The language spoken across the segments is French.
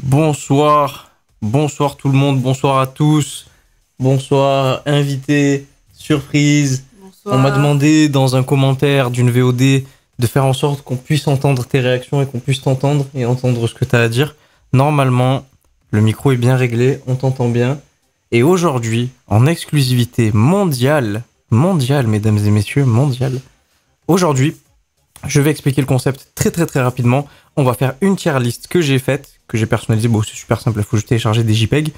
Bonsoir, bonsoir tout le monde, bonsoir à tous, bonsoir invité, surprise. Bonsoir. On m'a demandé dans un commentaire d'une VOD de faire en sorte qu'on puisse entendre tes réactions et qu'on puisse t'entendre et entendre ce que tu as à dire. Normalement, le micro est bien réglé, on t'entend bien. Et aujourd'hui, en exclusivité mondiale, mesdames et messieurs, mondiale, aujourd'hui, je vais expliquer le concept très rapidement. On va faire une tier list que j'ai faite, que j'ai personnalisée. Bon, c'est super simple, il faut juste télécharger des JPEG.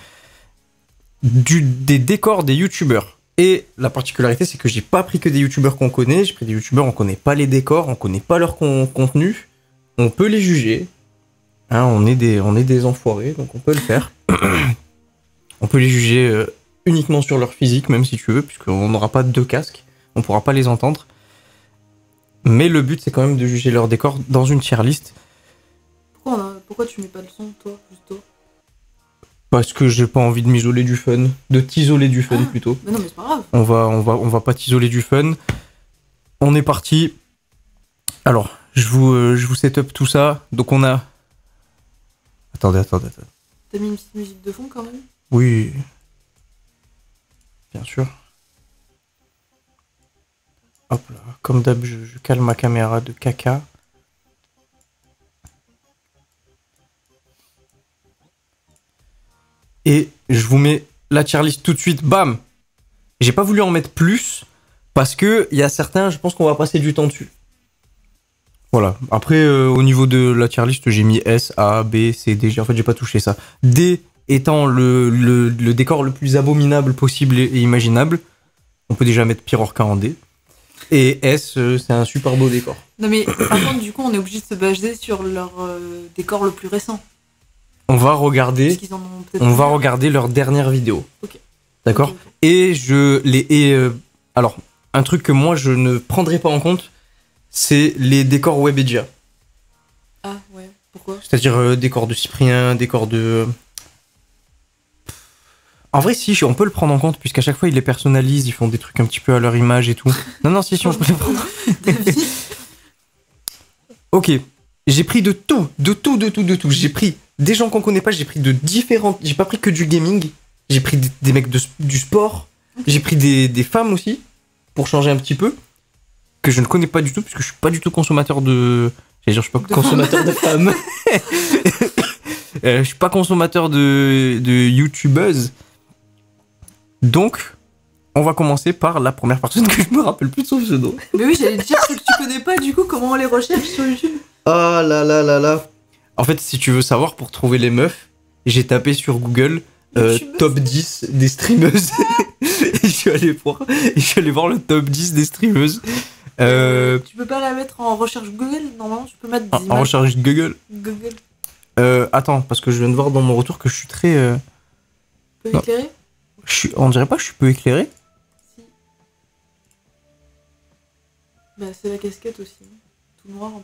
Des décors des youtubeurs. Et la particularité, c'est que j'ai pas pris que des youtubeurs qu'on connaît. J'ai pris des youtubeurs, on connaît pas les décors, on connaît pas leur contenu. On peut les juger. Hein, on est des enfoirés, donc on peut le faire. On peut les juger uniquement sur leur physique, même si tu veux, puisqu'on n'aura pas deux casques. On pourra pas les entendre. Mais le but, c'est quand même de juger leur décor dans une tier list. Pourquoi tu mets pas le son, toi, juste toi? Parce que j'ai pas envie de m'isoler du fun. De t'isoler du fun, plutôt. Mais non, mais c'est pas grave. On va pas t'isoler du fun. On est parti. Alors, je vous set up tout ça. Donc on a... Attendez. T'as mis une petite musique de fond, quand même? Oui. Bien sûr. Hop là. Comme d'hab, je cale ma caméra de caca. Et je vous mets la tier list tout de suite, bam. J'ai pas voulu en mettre plus, parce que il y a certains, je pense qu'on va passer du temps dessus. Voilà, après au niveau de la tier list, j'ai mis S, A, B, C, D, en fait j'ai pas touché ça. D étant le décor le plus abominable possible et imaginable. On peut déjà mettre Pirorca en D. Et S, c'est un super beau décor. Non mais par contre, du coup, on est obligé de se baser sur leur décor le plus récent. On va regarder, Parce qu'ils en ont peut-être regarder leur dernière vidéo. Ok. D'accord. Ok. Et alors, un truc que moi je ne prendrai pas en compte, c'est les décors Webedia. Ah ouais, pourquoi? C'est-à-dire décors de Cyprien, décors de... En vrai, si, on peut le prendre en compte, puisqu'à chaque fois, ils les personnalisent, ils font des trucs un petit peu à leur image et tout. Non, si, on peut les prendre. Ok, j'ai pris de tout. J'ai pris des gens qu'on connaît pas, j'ai pris de différentes... J'ai pas pris que du gaming, j'ai pris des mecs du sport, j'ai pris des femmes aussi, pour changer un petit peu, que je ne connais pas du tout, puisque je suis pas du tout consommateur de... J'allais dire, je suis pas consommateur de femmes. Je suis pas consommateur de youtubeuses. Donc, on va commencer par la première personne que je me rappelle plus de son pseudo. Mais oui, j'allais te dire que tu connais pas, du coup, comment on les recherche sur YouTube. Oh là. En fait, si tu veux savoir, pour trouver les meufs, j'ai tapé sur Google top 10 des streameuses. Et je suis allé voir le top 10 des streameuses. Tu peux pas la mettre en recherche Google? Normalement, tu peux mettre des En images. recherche Google. Attends, parce que je viens de voir dans mon retour que je suis très... Tu peux éclairer? On dirait pas que je suis peu éclairé. Si. Bah, c'est la casquette aussi. Hein. Tout noir en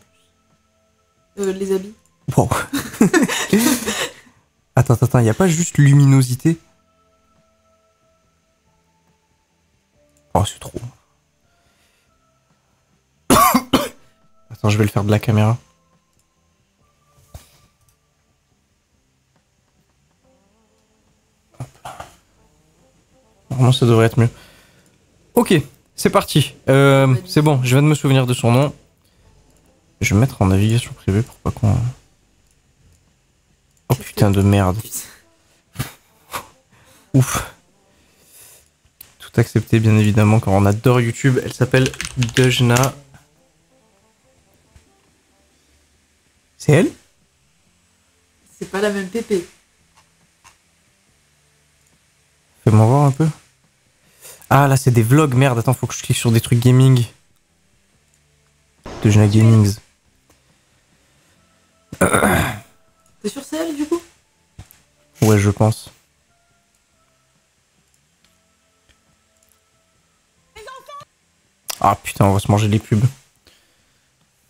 plus. Les habits. Wow. Attends, y a pas juste luminosité? Oh, c'est trop. Attends, je vais le faire de la caméra. Normalement, ça devrait être mieux. Ok, c'est parti. C'est bon, je viens de me souvenir de son nom. Je vais me mettre en navigation privée pour pas qu'on... Oh putain de merde. Ouf. Tout accepté, bien évidemment, quand on adore YouTube. Elle s'appelle Dejna. C'est elle? C'est pas la même pépé. Fais-moi voir un peu. Ah, là, c'est des vlogs. Merde, attends, faut que je clique sur des trucs gaming. Dejna Gamings. T'es sûr c'est elle, du coup? Ouais, je pense. Ah putain, on va se manger les pubs.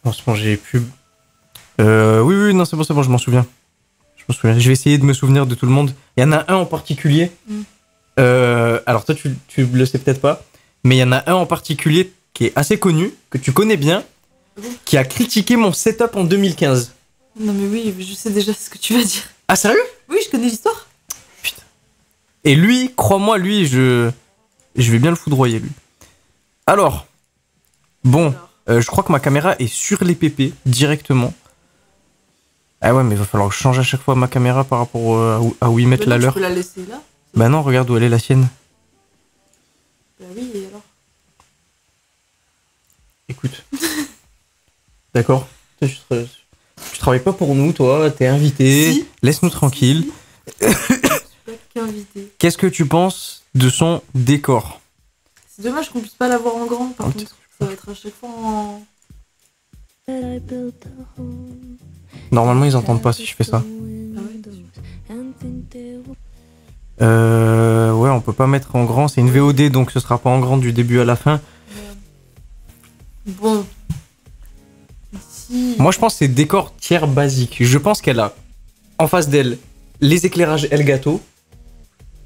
Oui, non, c'est bon, je m'en souviens. Je vais essayer de me souvenir de tout le monde. Il y en a un en particulier. Alors toi, tu le sais peut-être pas, mais il y en a un en particulier qui est assez connu, que tu connais bien, qui a critiqué mon setup en 2015. Non mais oui, je sais déjà ce que tu vas dire. Ah, sérieux? Oui, je connais l'histoire. Putain. Et lui, crois-moi, lui, je vais bien le foudroyer, lui. Alors, bon, Alors. je crois que ma caméra est sur les PP directement. Ah ouais, mais il va falloir que je change à chaque fois ma caméra par rapport à où ils mettent Bah non, la tu leur. peux la laisser là. Bah non, regarde où elle est la sienne. Bah oui, et alors? Écoute. D'accord. Tu travailles pas pour nous, toi, t'es invité. Si. Laisse-nous tranquille. Je suis pas qu'invité. Qu'est-ce que tu penses de son décor? C'est dommage qu'on puisse pas l'avoir en grand, par Oh, contre. Ça va être à chaque fois en... Normalement, ils entendent pas si je fais ça. Ah ouais, Ouais, on peut pas mettre en grand. C'est une VOD, donc ce sera pas en grand du début à la fin. Bon. Si... Moi, je pense que c'est décor tiers basique. Je pense qu'elle a en face d'elle les éclairages Elgato.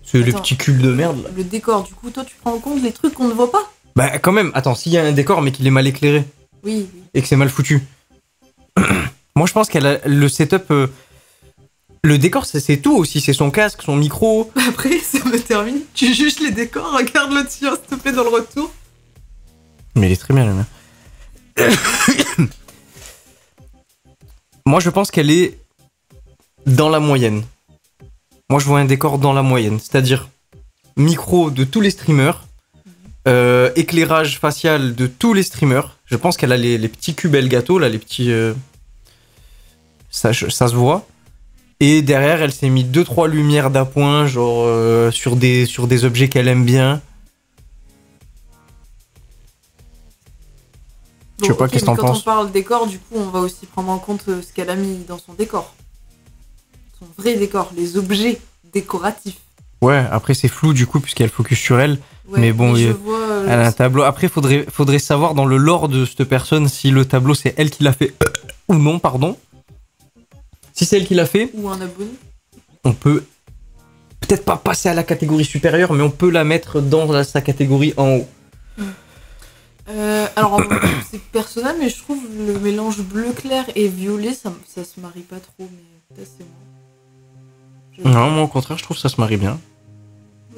C'est les Attends. petits cubes de merde là. Le décor, du coup, toi, tu prends en compte les trucs qu'on ne voit pas? Bah, quand même, attends, s'il y a un décor mais qu'il est mal éclairé Oui, oui. et que c'est mal foutu. Moi, je pense qu'elle a le setup. Le décor, c'est tout aussi. C'est son casque, son micro. Après, ça me termine. Tu juges les décors, regarde le tien, s'il te plaît, dans le retour. Mais il est très bien, le mien. Moi, je pense qu'elle est dans la moyenne. Moi, je vois un décor dans la moyenne. C'est-à-dire micro de tous les streamers, éclairage facial de tous les streamers. Je pense qu'elle a les petits cubes Elgato, là, les petits... ça se voit. Et derrière, elle s'est mis 2-3 lumières d'appoint, genre sur des objets qu'elle aime bien. Bon, Je sais pas, ok, qu'est-ce que mais t'en quand penses? on parle décor, du coup, on va aussi prendre en compte ce qu'elle a mis dans son décor. Son vrai décor, les objets décoratifs. Ouais, après c'est flou du coup, puisqu'elle focus sur elle. Ouais, Mais bon, je il- vois, Elle a un tableau. Après, faudrait savoir dans le lore de cette personne si le tableau c'est elle qui l'a fait ou non, pardon. Si c'est elle qui l'a fait, ou un abonné. on peut peut-être pas passer à la catégorie supérieure, mais on peut la mettre dans sa catégorie en haut. Alors, c'est personnel, mais je trouve le mélange bleu clair et violet, ça se marie pas trop, mais peut-être c'est moi. Non, moi au contraire, je trouve que ça se marie bien.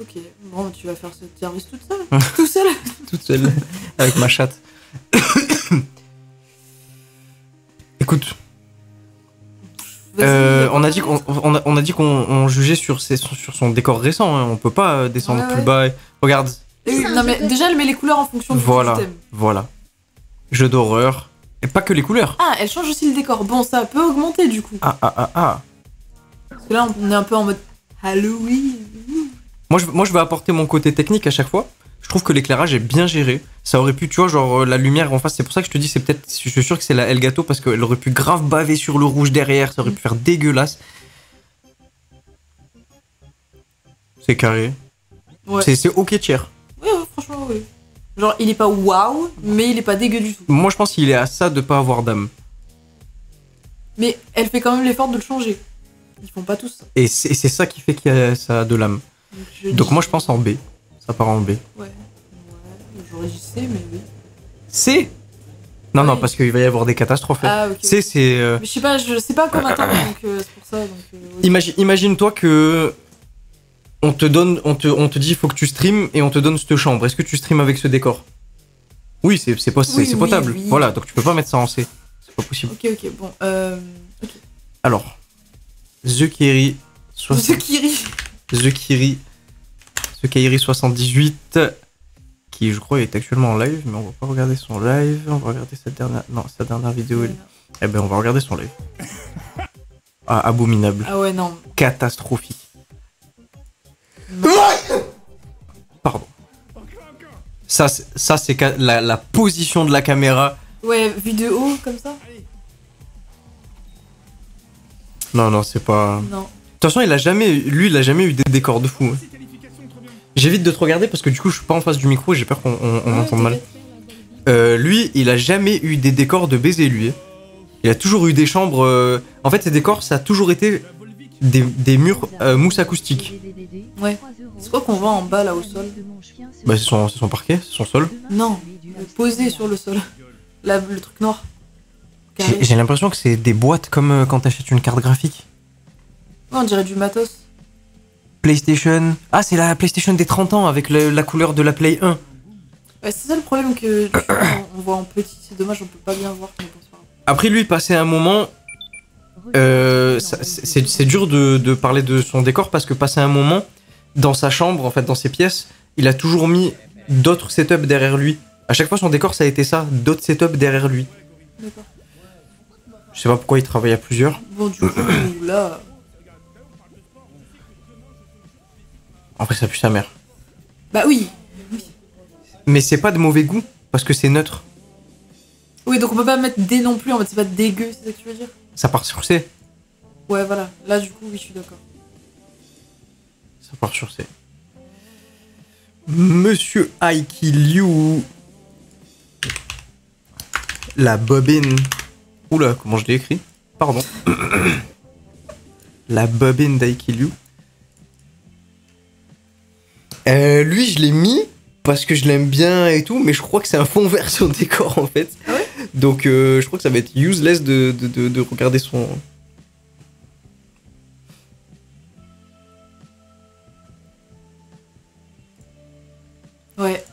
Ok, bon, tu vas faire ce service toute seule. Tout seul. Toute seule, avec ma chatte. Écoute, Vas-y, on a dit qu'on jugeait sur son décor récent. Hein. On peut pas descendre Ouais, plus ouais. bas. Regarde, Non, mais déjà, elle met les couleurs en fonction du voilà, thème. voilà. Jeu d'horreur. Et pas que les couleurs. Ah, elle change aussi le décor. Bon, ça peut augmenter du coup. Ah. Parce que là, on est un peu en mode Halloween. Moi, je vais apporter mon côté technique à chaque fois. Je trouve que l'éclairage est bien géré. Ça aurait pu, tu vois, genre la lumière en face. C'est pour ça que je te dis, c'est peut-être. Je suis sûr que c'est la Elgato parce qu'elle aurait pu grave baver sur le rouge derrière. Ça aurait pu faire dégueulasse. C'est carré. Ouais. C'est ok tiers. Ouais, franchement, oui. Genre, il est pas waouh, mais il est pas dégueu du tout. Moi, je pense qu'il est à ça de pas avoir d'âme. Mais elle fait quand même l'effort de le changer. Ils font pas tous ça. Et c'est ça qui fait qu'il y a ça a de l'âme. Donc moi, je pense en B. Ça part en B. Ouais. J'aurais dit C, mais oui. C. Non, non, Oui. parce qu'il va y avoir des catastrophes. Ah, ok. C, c'est. Mais je sais pas comment attendre, donc c'est pour ça. Donc, oui. Imagine-toi que on te dit il faut que tu streames et on te donne cette chambre. Est-ce que tu streames avec ce décor? Oui, c'est Oui, potable. oui. Voilà, donc tu peux pas mettre ça en C. C'est pas possible. Ok, bon. Ok. Alors, The Kiri, The Kiri. The Kiri 78, qui je crois est actuellement en live, mais on va pas regarder son live. On va regarder sa dernière vidéo. Eh ben, on va regarder son live. Ah, abominable. Ah ouais, non. Catastrophique. Non. Pardon. Ça c'est la position de la caméra. Ouais, vu de haut, comme ça? Non, c'est pas. Non. De toute façon, il a jamais eu des décors de fou. Hein. J'évite de te regarder parce que du coup, je suis pas en face du micro et j'ai peur qu'on m'entende mal. Lui, il a jamais eu des décors de baiser, lui. Il a toujours eu des chambres. En fait, ces décors, ça a toujours été des murs mousse acoustique. Ouais. C'est quoi qu'on voit en bas, là, au sol? Bah, c'est son parquet, c'est son sol. Non. Posé sur le sol. Là, le truc noir. Carré. J'ai l'impression que c'est des boîtes comme quand t'achètes une carte graphique. Ouais, on dirait du matos. PlayStation. Ah, c'est la PlayStation des 30 ans avec la couleur de la Play 1. Ouais, c'est ça le problème que on voit en petit. C'est dommage, on peut pas bien voir. Mais bon, c'est pas grave. Après, lui, passer un moment. C'est dur de parler de son décor parce que passer un moment dans sa chambre, en fait, dans ses pièces, il a toujours mis d'autres setups derrière lui. À chaque fois, son décor, ça a été ça, d'autres setups derrière lui. D'accord. Je sais pas pourquoi il travaille à plusieurs. Bon, du coup, là. En vrai, ça pue sa mère. Bah oui. Mais c'est pas de mauvais goût parce que c'est neutre. Oui, donc on peut pas mettre D non plus, en fait, c'est pas dégueu, c'est ça que tu veux dire? Ça part sur C. Ouais, voilà. Là, du coup, oui, je suis d'accord. Ça part sur C. Monsieur Aiki Liu. La bobine. Oula, comment je l'ai écrit? Pardon. La bobine d'Aiki Liu. Lui, je l'ai mis parce que je l'aime bien et tout, mais je crois que c'est un fond vert son décor en fait. Ah ouais? Donc je crois que ça va être useless de regarder son... Ouais.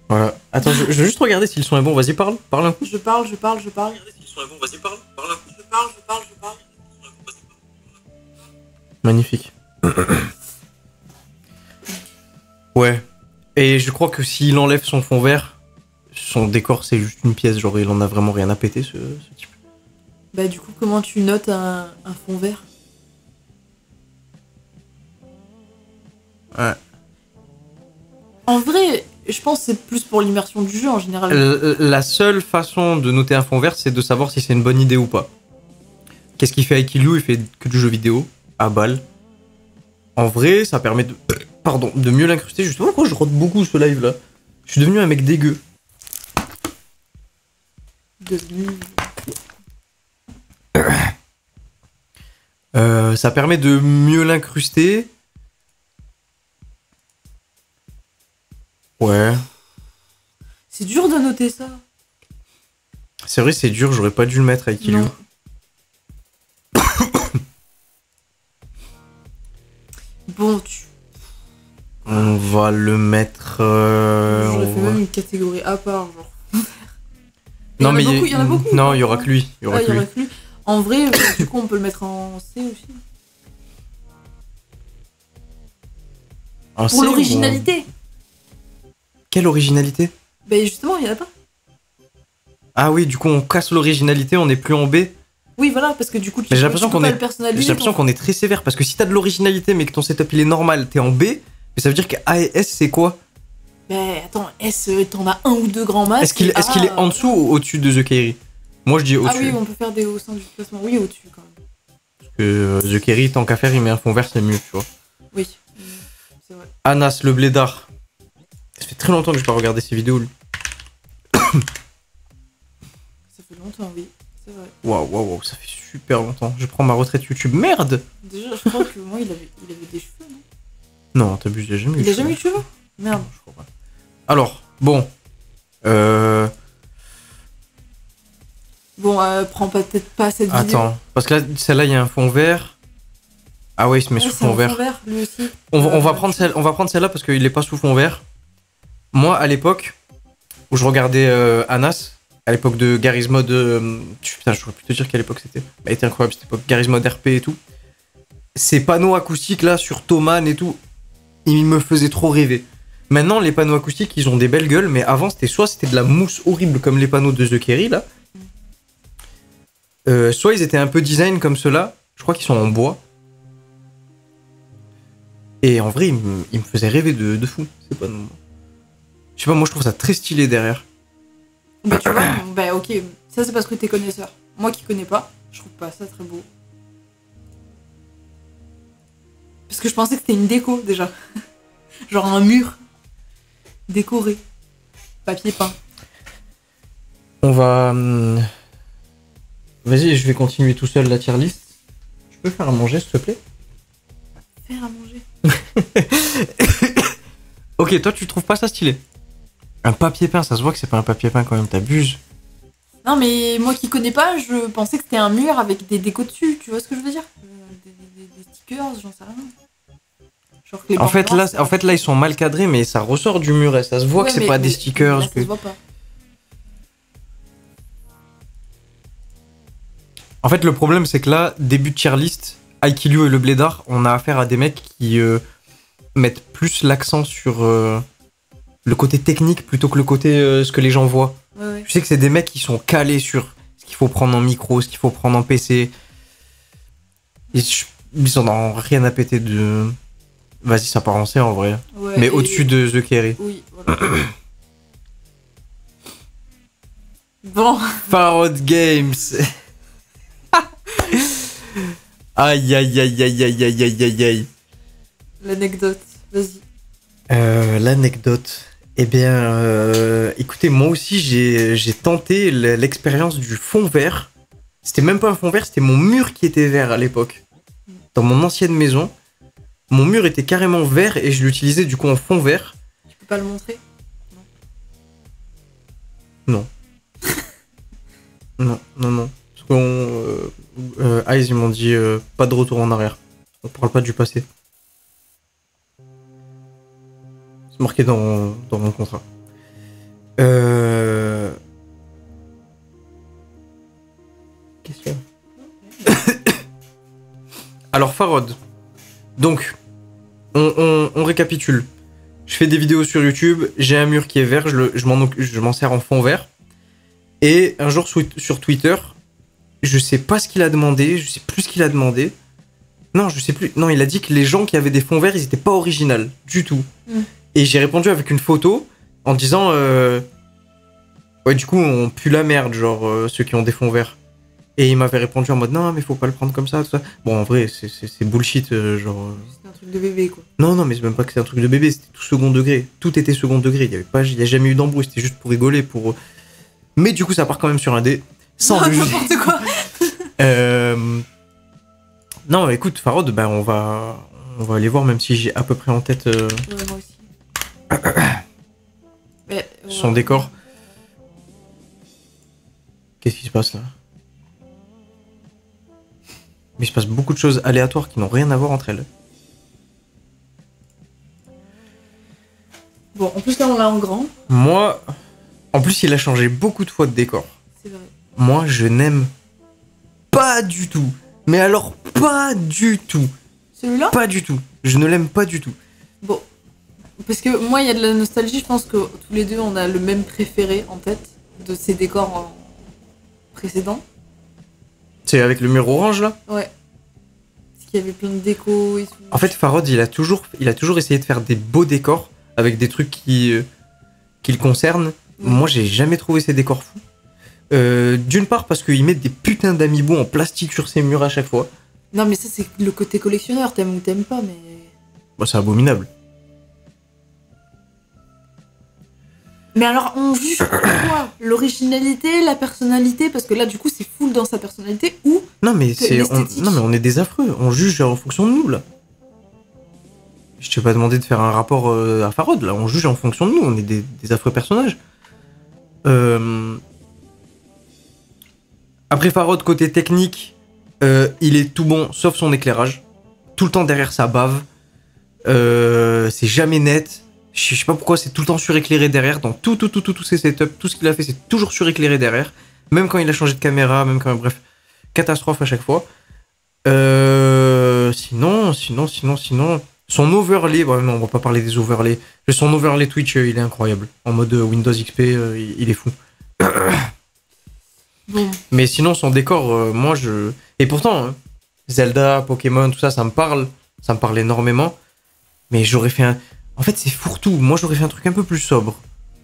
Voilà. Attends, je veux juste regarder si le son est bon. Vas-y, parle. Parle un coup. Je parle. Regardez si le son est bon. Vas-y, parle. Parle un coup. Je parle. Magnifique. Ouais. Et je crois que s'il enlève son fond vert, son décor c'est juste une pièce. Genre, il en a vraiment rien à péter ce type. Bah, du coup, comment tu notes un fond vert? Ouais. En vrai, je pense que c'est plus pour l'immersion du jeu en général. La seule façon de noter un fond vert, c'est de savoir si c'est une bonne idée ou pas. Qu'est-ce qu'il fait avec Aikilu? Il fait que du jeu vidéo, à balle. En vrai, ça permet de... Pardon, de mieux l'incruster. Justement, pourquoi je rote beaucoup ce live là? Je suis devenu un mec dégueu. Ça permet de mieux l'incruster. Ouais. C'est dur de noter ça. C'est vrai, c'est dur, j'aurais pas dû le mettre avec Aikilu. Non. Bon, On va le mettre... J'aurais fait on va- même une catégorie à part, genre. Non, mais il y en a beaucoup. Non, il y aura que lui. Il y aura Ah, que il y lui. aurait que lui. En vrai, du coup, on peut le mettre en C aussi. Un Pour C, l'originalité. Quelle originalité? Bah, justement, il y en a pas. Ah oui, du coup, on casse l'originalité, on n'est plus en B. Oui, voilà, parce que du coup, tu Mais j'ai peux l'impression pas qu'on le est... personnaliser. J'ai l'impression qu'on est très sévère parce que si t'as de l'originalité mais que ton setup il est normal, t'es en B. Mais ça veut dire que A et S c'est quoi? Bah, attends, S, t'en as un ou deux grands max. Est-ce qu'il est en dessous ou au-dessus de The Kairi? Moi je dis au-dessus. Ah oui, on peut faire des au sein du classement. Oui, au-dessus quand même. Parce que The Kairi, tant qu'à faire, il met un fond vert, c'est mieux, tu vois. Oui, c'est vrai. Anas le blédard. Ça fait très longtemps que j'ai pas regardé ses vidéos. Lui. Ça fait longtemps, oui. C'est vrai. Waouh, ça fait super longtemps. Je prends ma retraite YouTube. Merde! Déjà, je crois que moi, il avait des cheveux, non? Non, t'abuses, il a jamais eu. Il a jamais eu de cheveux? Merde. Non, je crois pas. Alors, bon. Bon, prends peut-être pas cette vidéo. Attends, parce que là, celle-là, il y a un fond vert. Ah ouais, il se met sous c'est fond un vert. fond vert, lui aussi. On va prendre celle-là parce qu'il est pas sous fond vert. Moi, à l'époque où je regardais Anas, à l'époque de Garry's Mod, putain, je pourrais plus te dire quelle époque c'était. Elle était incroyable cette époque, Garry's Mod RP et tout. Ces panneaux acoustiques là sur Thomann et tout, ils me faisaient trop rêver. Maintenant, les panneaux acoustiques, ils ont des belles gueules, mais avant, c'était de la mousse horrible comme les panneaux de The Kairi là. Soit ils étaient un peu design comme ceux-là, je crois qu'ils sont en bois. Et en vrai, il me faisait rêver de fou. C'est pas non. Je sais pas, moi je trouve ça très stylé derrière. Bah, tu vois, bah, ok, ça c'est parce que t'es connaisseur. Moi qui connais pas, je trouve pas ça très beau. Parce que je pensais que c'était une déco déjà. Genre un mur décoré. Papier peint. On va. Vas-y, je vais continuer tout seul la tier list. Tu peux faire à manger, s'il te plaît? Faire à manger. Ok, toi tu trouves pas ça stylé? Un papier peint, ça se voit que c'est pas un papier peint quand même, t'abuses. Non, mais moi qui connais pas, je pensais que c'était un mur avec des décos dessus, tu vois ce que je veux dire? Des stickers, j'en sais rien. Genre que les bandes blanches, En fait, là, ils sont mal cadrés, mais ça ressort du muret. Ça se voit que c'est pas des stickers. Là, ça se voit pas. En fait, le problème, c'est que là, début de tier list, Aikilio et le Blédard, on a affaire à des mecs qui mettent plus l'accent sur le côté technique plutôt que le côté ce que les gens voient. Ouais. Je sais que c'est des mecs qui sont calés sur ce qu'il faut prendre en micro, ce qu'il faut prendre en PC. Ils en ont rien à péter de... Vas-y, ça part en C en vrai. Ouais, mais au-dessus de The Kerry. Oui, voilà. Bon. Farod Games. Aïe, aïe, aïe, aïe, aïe, aïe, aïe, aïe, aïe. L'anecdote, vas-y. L'anecdote. Eh bien, écoutez, moi aussi, j'ai tenté l'expérience du fond vert. C'était même pas un fond vert, c'était mon mur qui était vert à l'époque. Dans mon ancienne maison, mon mur était carrément vert et je l'utilisais du coup en fond vert. Tu peux pas le montrer? Non. Non. Parce qu'on... Eyes, ils m'ont dit pas de retour en arrière. On parle pas du passé. C'est marqué dans mon contrat. Question. Alors, Farod. Donc, on récapitule. Je fais des vidéos sur YouTube, j'ai un mur qui est vert, je m'en sers en fond vert. Et un jour sur Twitter, je sais pas ce qu'il a demandé, je sais plus ce qu'il a demandé. Non, je sais plus. Non, il a dit que les gens qui avaient des fonds verts, ils étaient pas originaux du tout. Et j'ai répondu avec une photo en disant ouais, du coup, on pue la merde, genre ceux qui ont des fonds verts. Et il m'avait répondu en mode non, mais faut pas le prendre comme ça, tout ça. Bon, en vrai, c'est bullshit, genre. C'est un truc de bébé, quoi. Non, mais c'est même pas que c'est un truc de bébé, c'était tout second degré. Tout était second degré. Il y a jamais eu d'embrouille, c'était juste pour rigoler, pour. Mais du coup, ça part quand même sur un dé. Sans le n'importe quoi. Non, écoute, Farod, ben on va aller voir, même si j'ai à peu près en tête Ouais, moi aussi. Mais, son décor. Qu'est-ce qui se passe là? Mais il se passe beaucoup de choses aléatoires qui n'ont rien à voir entre elles. Bon, en plus là on l'a en grand. Moi, en plus il a changé beaucoup de fois de décor. C'est vrai. Moi, je n'aime pas du tout. Mais alors pas du tout. Celui-là? Pas du tout. Je ne l'aime pas du tout. Bon, parce que moi il y a de la nostalgie, je pense que tous les deux on a le même préféré en tête de ces décors précédents. C'est avec le mur orange là? Ouais. Parce qu'il y avait plein de décos et tout. En fait, Farod, il a toujours essayé de faire des beaux décors avec des trucs qui le concernent. Ouais. Moi, j'ai jamais trouvé ces décors fous. D'une part parce qu'ils mettent des putains d'amiibo en plastique sur ses murs à chaque fois. Non mais ça c'est le côté collectionneur, t'aimes ou t'aimes pas, mais... Bah, c'est abominable. Mais alors on juge quoi? L'originalité, la personnalité? Parce que là du coup c'est full dans sa personnalité ou... Non mais l'esthétique. non mais on est des affreux. On juge en fonction de nous là. Je t'ai pas demandé de faire un rapport à Farod là. On juge en fonction de nous. On est des affreux personnages. Après Farod, côté technique, il est tout bon sauf son éclairage. Tout le temps derrière sa bave. C'est jamais net. Je sais pas pourquoi c'est tout le temps suréclairé derrière. Dans tous ses setups, tout ce qu'il a fait, c'est toujours suréclairé derrière. Même quand il a changé de caméra, même quand... Bref, catastrophe à chaque fois. Sinon... Son overlay... Bon, non, on va pas parler des overlays. Son overlay Twitch, il est incroyable. En mode Windows XP, il est fou. Bon. Mais sinon, son décor, moi, je... Et pourtant, hein, Zelda, Pokémon, tout ça, ça me parle. Ça me parle énormément. Mais j'aurais fait un... En fait, c'est fourre-tout. Moi, j'aurais fait un truc un peu plus sobre.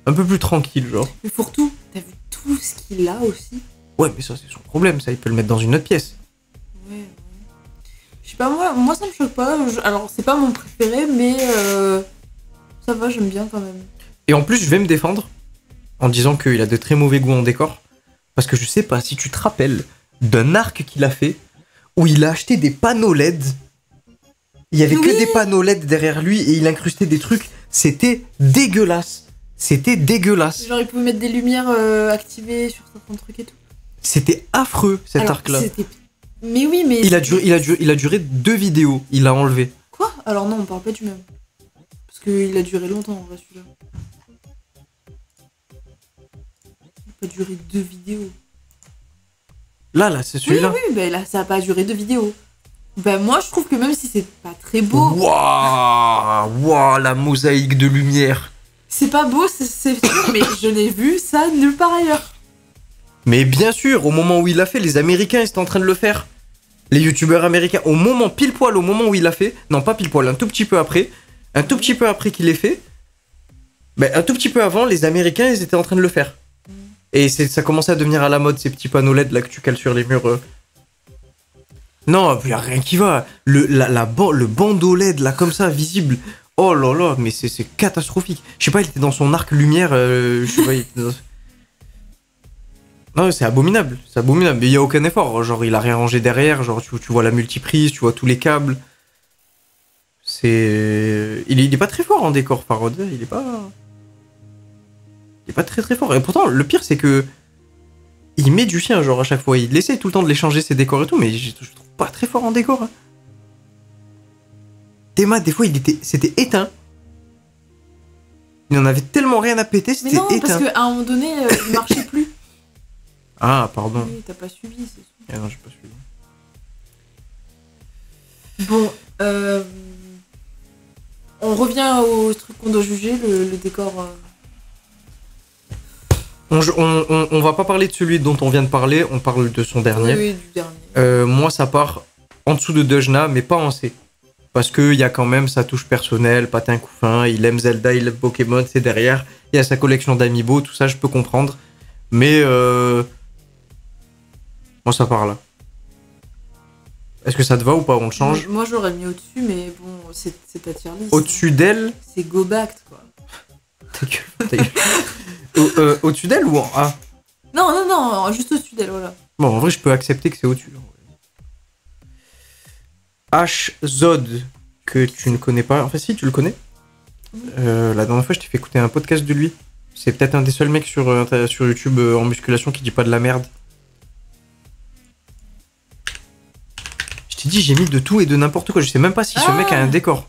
Un peu plus tranquille, genre. Mais pour tout, t'as vu tout ce qu'il a aussi? Ouais, mais ça, c'est son problème. Ça, il peut le mettre dans une autre pièce. Ouais. Je sais pas, moi ça me choque pas. Alors, c'est pas mon préféré, mais ça va, j'aime bien quand même. Et en plus, je vais me défendre en disant qu'il a de très mauvais goût en décor. Parce que je sais pas si tu te rappelles d'un arc qu'il a fait où il a acheté des panneaux LED. Il y avait que des panneaux LED derrière lui et il incrustait des trucs. C'était dégueulasse. C'était dégueulasse. Genre, ils pouvaient mettre des lumières activées sur certains trucs et tout. C'était affreux, cet Alors, arc-là. Mais oui, mais... Il a duré 2 vidéos, il l'a enlevé. Quoi? Alors non, on parle pas du même. Parce qu'il a duré longtemps, en vrai, celui-là. Il a pas duré 2 vidéos. Là, c'est celui-là. Oui, bah là, ça a pas duré 2 vidéos. Bah moi, je trouve que même si c'est pas très beau... Waouh, la mosaïque de lumière. C'est pas beau, c'est sûr, mais je l'ai vu ça nulle part ailleurs. Mais bien sûr, au moment où il l'a fait, les Américains, ils étaient en train de le faire. Les youtubeurs américains, pile poil au moment où il l'a fait, non pas pile poil, un tout petit peu après qu'il l'ait fait, ben, un tout petit peu avant, les Américains, ils étaient en train de le faire. Et ça commençait à devenir à la mode, ces petits panneaux LED là que tu cales sur les murs. Non, il y a rien qui va. Le bandeau LED là, comme ça, visible. Oh là là, mais c'est catastrophique. Je sais pas, il était dans son arc lumière, je sais pas, il était dans... Non, c'est abominable, mais il y a aucun effort, genre il a rien rangé derrière, genre tu vois la multiprise, tu vois tous les câbles. Il est pas très fort en décor, Farod, il est pas très très fort. Et pourtant, le pire c'est que il met du sien, genre à chaque fois, il essaie tout le temps de les changer ses décors et tout, mais je trouve pas très fort en décor. Hein. Théma, des fois, c'était éteint. Il en avait tellement rien à péter, c'était éteint. Mais non, parce qu'à un moment donné, il marchait plus. Ah, pardon. Oui, t'as pas suivi, c'est sûr. Ah non, j'ai pas suivi. Bon, on revient au truc qu'on doit juger, le décor. On va pas parler de celui dont on vient de parler, on parle de son dernier. Oui, du dernier. Moi, ça part en dessous de Dejna, mais pas en C. Parce qu'il y a quand même sa touche personnelle, Patin Couffin, il aime Zelda, il aime Pokémon, c'est derrière. Il y a sa collection d'amiibo, tout ça, je peux comprendre. Mais moi, ça part là. Est-ce que ça te va ou pas? On le change? Moi, j'aurais mis au-dessus, mais bon, c'est ta tier list. Au-dessus d'elle? C'est go back, quoi. Ta gueule. Au-dessus d'elle ou en A? Non, juste au-dessus d'elle, voilà. Bon, en vrai, je peux accepter que c'est au-dessus. H-Zod, que tu ne connais pas. Enfin, si, tu le connais. La dernière fois, je t'ai fait écouter un podcast de lui. C'est peut-être un des seuls mecs sur YouTube en musculation qui dit pas de la merde. Je t'ai dit, j'ai mis de tout et de n'importe quoi. Je sais même pas si ce mec a un décor.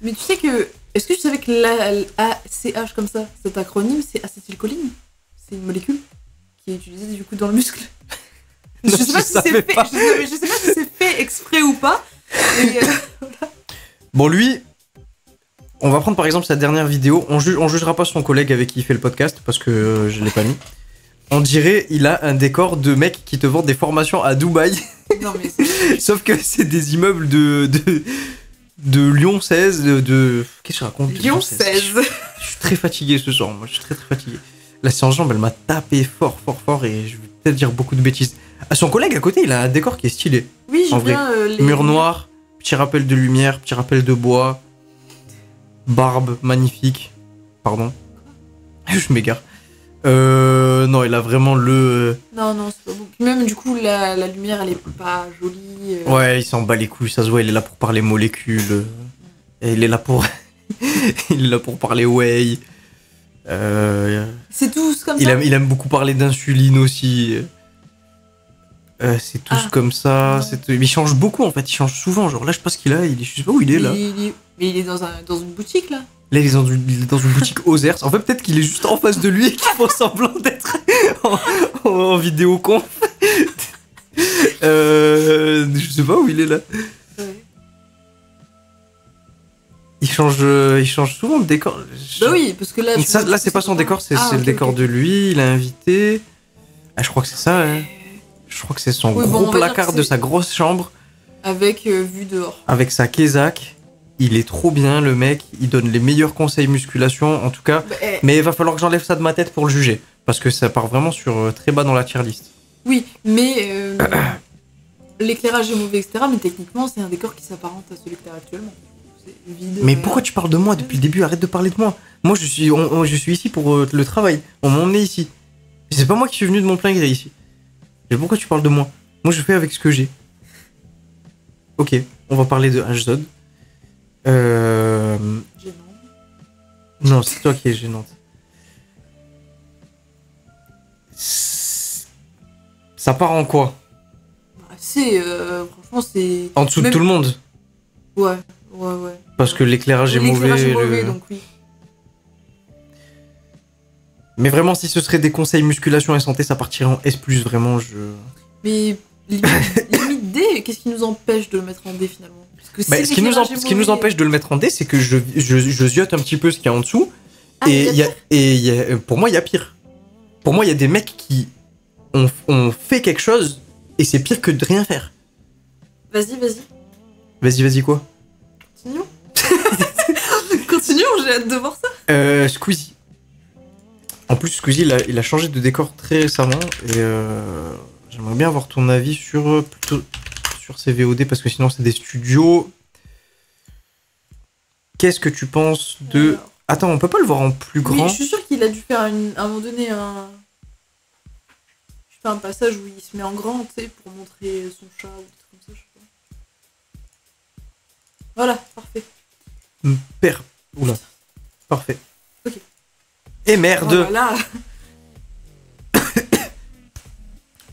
Mais tu sais que... Est-ce que tu savais que l'ACH comme ça, cet acronyme, c'est acétylcholine? C'est une molécule qui est utilisée du coup dans le muscle. Je sais pas si c'est fait exprès ou pas. Mais voilà. Bon, lui, on va prendre par exemple sa dernière vidéo. On jugera pas son collègue avec qui il fait le podcast parce que je l'ai pas mis. On dirait il a un décor de mec qui te vend des formations à Dubaï. Non, mais c'est... Sauf que c'est des immeubles de Lyon 16, Qu'est-ce que je raconte? Lyon 16. Je suis très fatigué ce soir, moi je suis très fatigué. La séance jambe, elle m'a tapé fort et je vais peut-être dire beaucoup de bêtises. Ah, son collègue à côté, il a un décor qui est stylé. Oui, en vrai. Mur noir, petit rappel de lumière, petit rappel de bois, barbe magnifique. Pardon. Je m'égare. Non, il a vraiment le... Non, c'est pas bon. Puis même, du coup, la lumière, elle est pas jolie. Ouais, il s'en bat les couilles, ça se voit, il est là pour parler molécules. Et il est là pour... il est là pour parler whey. C'est tous comme ça. Il aime beaucoup parler d'insuline aussi. C'est tous comme ça. Il change beaucoup, en fait, il change souvent. Genre là, je sais pas ce qu'il a, je sais pas où il est là. Mais il est dans une boutique, là. Là, il est dans une boutique Ozers. En fait, peut-être qu'il est juste en face de lui et qu'il font semblant d'être en vidéoconf. Je sais pas où il est là. Ouais. Il change souvent de décor. Bah oui, parce que là... Là, c'est pas son décor, c'est le décor de lui. Il a invité. Ah, je crois que c'est ça, hein. Je crois que c'est son gros placard de sa grosse chambre. Avec vue dehors. Avec sa kézak. Il est trop bien, le mec. Il donne les meilleurs conseils musculation, en tout cas. Mais il va falloir que j'enlève ça de ma tête pour le juger. Parce que ça part vraiment sur très bas dans la tier list. Oui, mais l'éclairage est mauvais, etc. Mais techniquement, c'est un décor qui s'apparente à celui que t'as actuellement. C'est vide. Mais pourquoi tu parles de moi depuis le début? Arrête de parler de moi. Moi, je suis ici pour le travail. On m'a emmené ici. C'est pas moi qui suis venu de mon plein gré ici. Et pourquoi tu parles de moi? Moi, je fais avec ce que j'ai. Ok, on va parler de HZod. Gênant. Non, c'est toi qui es gênante. Ça part en quoi? Bah, c'est, franchement, c'est. En dessous de Même- tout le monde. Ouais, ouais. Parce que l'éclairage est L'éclairage mauvais. est mauvais, donc oui. Mais vraiment, si ce serait des conseils musculation et santé, ça partirait en S+, vraiment, Mais limite D, qu'est-ce qui nous empêche de le mettre en D finalement? Parce que Bah, si ce qui l'éclairage est ce qui nous mauvais- empêche de le mettre en D, c'est que je ziote un petit peu ce qu'il y a en dessous. Ah, Et, il y a pour moi, il y a pire. Pour moi, il y a des mecs qui ont fait quelque chose et c'est pire que de rien faire. Vas-y. Vas-y, quoi? Continuons. Continuons, j'ai hâte de voir ça. Squeezie. En plus, Squeezie, il a changé de décor très récemment et j'aimerais bien avoir ton avis sur plutôt sur ces VOD parce que sinon c'est des studios. Qu'est-ce que tu penses de... Alors. Attends, on peut pas le voir en plus grand? Mais je suis sûre qu'il a dû faire à un moment donné je fais un passage où il se met en grand, tu sais, pour montrer son chat ou des trucs comme ça, je sais pas. Voilà, parfait. Oula. Parfait. Ok. Et merde. Voilà.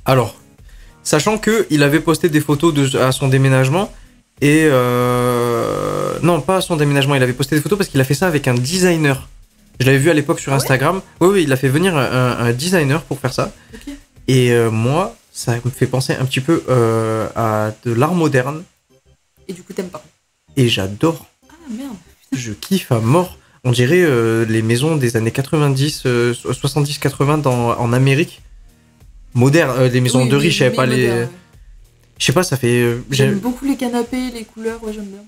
Alors, sachant que il avait posté des photos à son déménagement et non, pas à son déménagement, il avait posté des photos parce qu'il a fait ça avec un designer. Je l'avais vu à l'époque sur Instagram. Oui, il a fait venir un designer pour faire ça. Ok. Et moi, ça me fait penser un petit peu à de l'art moderne Et du coup, t'aimes pas. et j'adore. Ah merde. Je kiffe à mort. On dirait les maisons des années 90, 70-80 en Amérique. Moderne, les maisons Oui, de riches, je savais pas les... moderne, ouais. Je sais pas, ça fait... J'aime beaucoup les canapés, les couleurs, ouais, j'aime bien.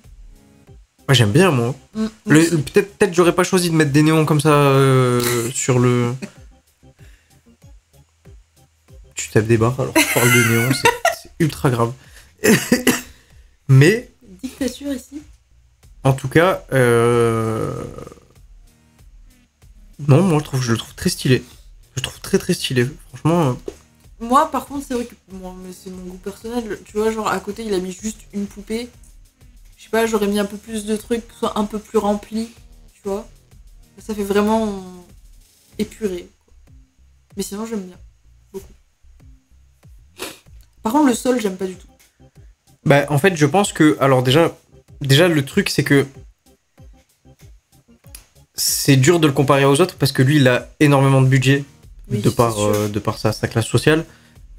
Ouais, j'aime bien, moi. Moi aussi. Peut-être j'aurais pas choisi de mettre des néons comme ça sur le... Tu tapes des barres alors que tu parles de néons, c'est ultra grave. Mais, Dictature ici. en tout cas... Non, moi je le trouve très stylé. Je le trouve très stylé. Franchement... Moi, par contre, c'est vrai que mais c'est mon goût personnel. Tu vois, genre à côté, il a mis juste une poupée. Je sais pas, j'aurais mis un peu plus de trucs, qui soient un peu plus remplis, tu vois. Ça fait vraiment épuré. Quoi. Mais sinon, j'aime bien. Beaucoup. Par contre, le sol, j'aime pas du tout. Bah, en fait, je pense que... Alors déjà le truc, c'est que... C'est dur de le comparer aux autres parce que lui, il a énormément de budget Oui, de c'est par, sûr. de par sa classe sociale.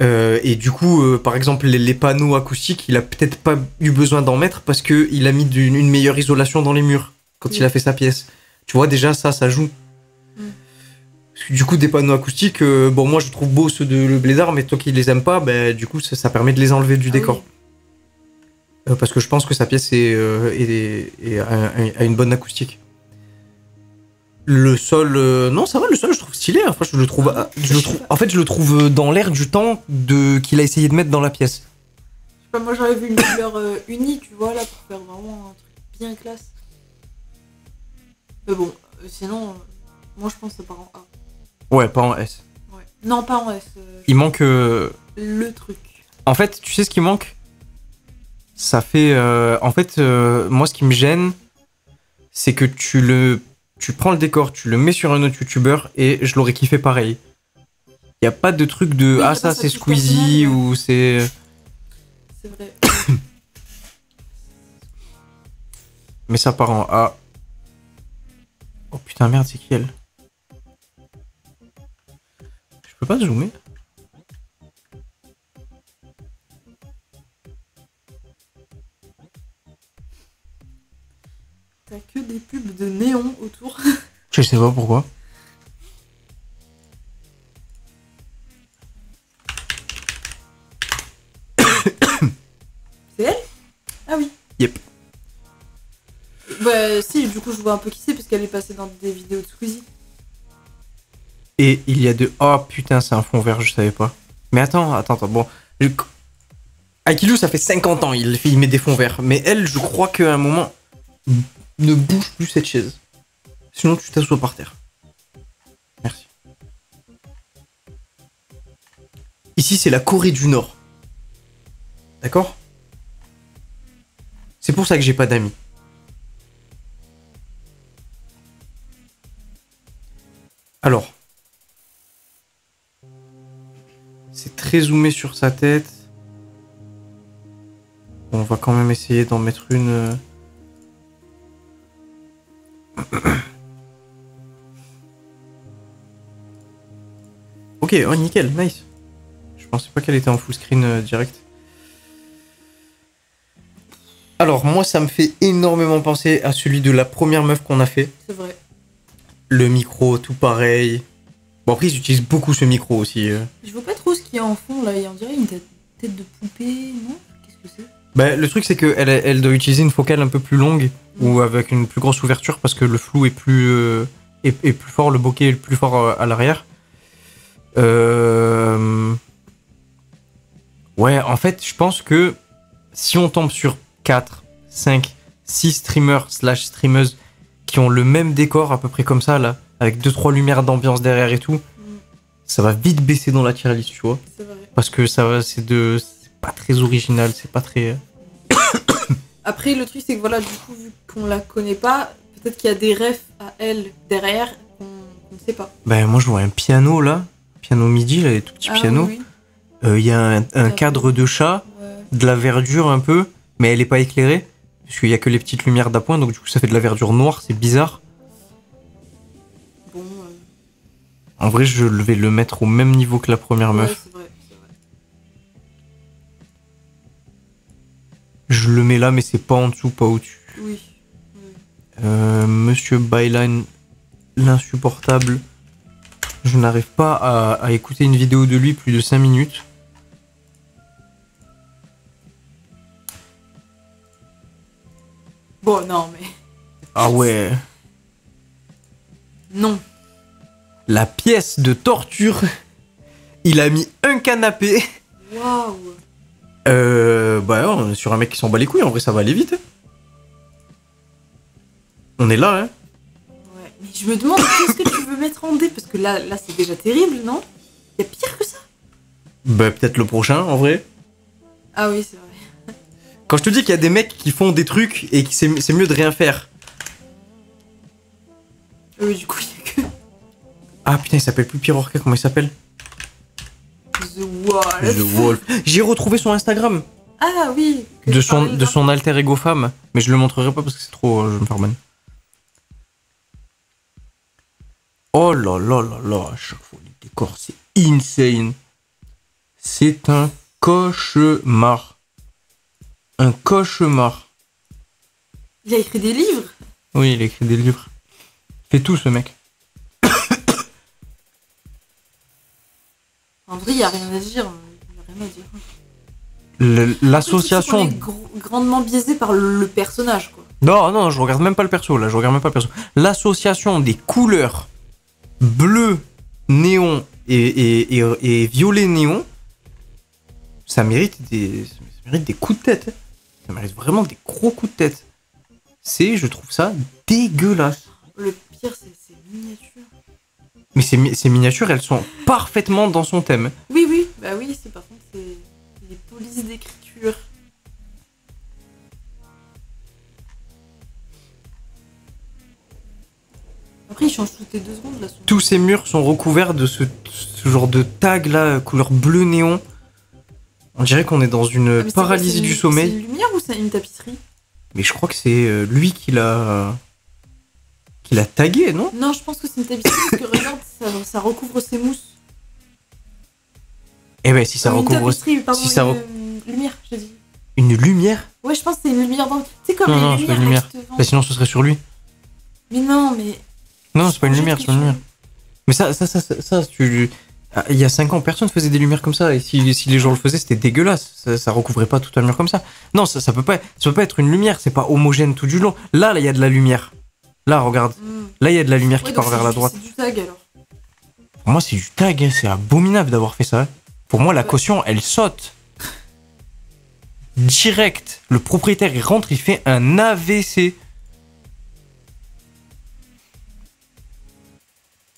Et du coup, par exemple, les panneaux acoustiques, il a peut-être pas eu besoin d'en mettre parce qu'il a mis une meilleure isolation dans les murs quand Oui. il a fait sa pièce. Tu vois, déjà, ça joue. Parce que du coup, des panneaux acoustiques, bon, moi je trouve beau ceux de Le Blédard, mais toi qui les aimes pas, bah, du coup, ça permet de les enlever du décor. Oui. Parce que je pense que sa pièce a une bonne acoustique. Le sol, non, ça va, le sol, je trouve stylé. Hein. Franchement, en fait, je le trouve dans l'air du temps qu'il a essayé de mettre dans la pièce. Je sais pas, moi j'aurais vu une couleur unie, tu vois, là, pour faire vraiment un truc bien classe. Mais bon, sinon, moi je pense que ça part en A. Ouais, pas en S. Ouais. Non, pas en S. Il manque. Le truc. En fait, tu sais ce qui manque? Ça fait. En fait, moi, ce qui me gêne, c'est que tu prends le décor, tu le mets sur un autre youtubeur et je l'aurais kiffé pareil. Il y a pas de truc de Oui, ah y a ça pas c'est sa touche Squeezie personnelle, ouais. ou c'est. C'est vrai. Mais ça part en A. Oh putain merde, c'est qui elle? Je peux pas zoomer? T'as que des pubs de néon autour. Je sais pas pourquoi. C'est elle? Ah oui. Yep. Bah si, du coup je vois un peu qui c'est parce qu'elle est passée dans des vidéos de Squeezie. Et il y a de... Oh putain, c'est un fond vert, je savais pas. Mais attends, bon. Aikilu, ça fait 50 ans, il met des fonds verts. Mais elle, je crois qu'à un moment, ne bouge plus cette chaise. Sinon, tu t'assois par terre. Merci. Ici, c'est la Corée du Nord. D'accord? C'est pour ça que j'ai pas d'amis. Alors, c'est très zoomé sur sa tête. Bon, on va quand même essayer d'en mettre une. Ok, oh nickel, nice. Je pensais pas qu'elle était en full screen direct. Alors, moi, ça me fait énormément penser à celui de la première meuf qu'on a fait. C'est vrai. Le micro, tout pareil. Bon, après, ils utilisent beaucoup ce micro aussi. Je vois pas trop ce qu'il y a en fond là. On dirait une tête de poupée, non? Qu'est-ce que c'est? Bah, le truc, c'est qu'elle doit utiliser une focale un peu plus longue ou avec une plus grosse ouverture parce que le flou est est plus fort, le bokeh est plus fort à l'arrière. Ouais, en fait, je pense que si on tombe sur 4, 5, 6 streamers slash streameuses qui ont le même décor à peu près comme ça, là, avec 2-3 lumières d'ambiance derrière et tout, ça va vite baisser dans la tier list, tu vois. C'est vrai. Parce que c'est pas très original, c'est pas très... Après, le truc, c'est que voilà, du coup, vu qu'on la connaît pas, peut-être qu'il y a des refs à elle derrière qu'on ne sait pas. Ben, moi, je vois un piano, là. Piano MIDI, là, les tout petits pianos. Oui. Il y a un cadre de chat, Ouais. de la verdure un peu, mais elle est pas éclairée. Parce qu'il y a que les petites lumières d'appoint, donc du coup, ça fait de la verdure noire, c'est bizarre. Bon. En vrai, je vais le mettre au même niveau que la première Ouais, meuf. c'est vrai. Je le mets là, mais c'est pas en dessous, pas au-dessus. Oui. Monsieur Byline, l'insupportable. Je n'arrive pas à écouter une vidéo de lui plus de 5 minutes. Bon, non, mais. Ah ouais. Non. La pièce de torture. Il a mis un canapé. Waouh. Bah on est sur un mec qui s'en bat les couilles, en vrai ça va aller vite. Hein. On est là, hein. Ouais. Mais je me demande qu'est-ce que tu veux mettre en D parce que là c'est déjà terrible, non? Y a pire que ça? Bah peut-être le prochain, en vrai. Ah oui, c'est vrai. Quand je te dis qu'il y a des mecs qui font des trucs et que c'est mieux de rien faire. Oui, du coup, il y a que Ah putain, il s'appelle plus Pierre Orca, comment il s'appelle? The Wolf. The Wolf. J'ai retrouvé son Instagram. Ah oui. De son alter ego femme. Mais je le montrerai pas parce que c'est trop... je vais me faire ban. Oh là là là là, à chaque fois les décors, c'est insane. C'est un cauchemar. Un cauchemar. Il a écrit des livres. Oui, il a écrit des livres. Il fait tout ce mec. En vrai, il y a rien à dire. Il y a rien à dire. L'association... On est grandement biaisé par le personnage, quoi. Non, non, je regarde même pas le perso, là, je regarde même pas le perso. L'association des couleurs bleu, néon et violet néon, ça mérite des coups de tête. Ça mérite vraiment des gros coups de tête. Je trouve ça dégueulasse. Le pire, c'est miniature. Mais ces miniatures, elles sont parfaitement dans son thème. Oui, oui, bah oui, c'est par contre, c'est les polices d'écriture. Après, il change toutes les 2 secondes là. Tous ces murs sont recouverts de ce genre de tag là, couleur bleu néon. On dirait qu'on est dans une paralysie du sommeil. C'est une lumière ou c'est une tapisserie? Mais je crois que c'est lui qui l'a tagué, non? Non, je pense que c'est une tapisserie parce que regarde, ça recouvre ses mousses. Eh ben si ça recouvre... Lumière, j'ai dit. Une lumière? Ouais, je pense que c'est une lumière dans... Tu sais comme non, les c'est pas une lumières. lumière. Bah, sinon ce serait sur lui. Mais non, mais... Non, c'est pas une lumière, c'est pas une lumière. Mais ça, il y a 5 ans, personne faisait des lumières comme ça. Et si les gens le faisaient, c'était dégueulasse. Ça recouvrait pas tout un mur comme ça. Non, ça peut pas être une lumière. C'est pas homogène tout du long. Là, il y a de la lumière. Là, regarde. Là, il y a de la lumière qui part vers la droite. C'est du tag alors. Pour moi, c'est du tag. Hein. C'est abominable d'avoir fait ça. Pour moi, la caution, elle saute. Direct. Le propriétaire, il rentre, il fait un AVC.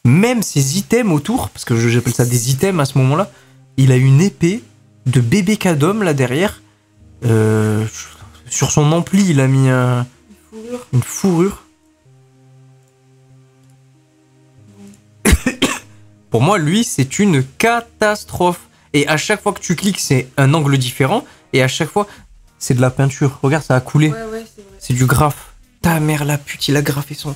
Même ses items autour, parce que j'appelle ça des items à ce moment-là, il a une épée de bébé cadom là derrière. Sur son ampli, il a mis une fourrure. Pour moi, lui, c'est une catastrophe. Et à chaque fois que tu cliques, c'est un angle différent. Et à chaque fois, c'est de la peinture. Regarde, ça a coulé. Ouais, c'est vrai. C'est du graphe. Ta mère, la pute, il a graffé son...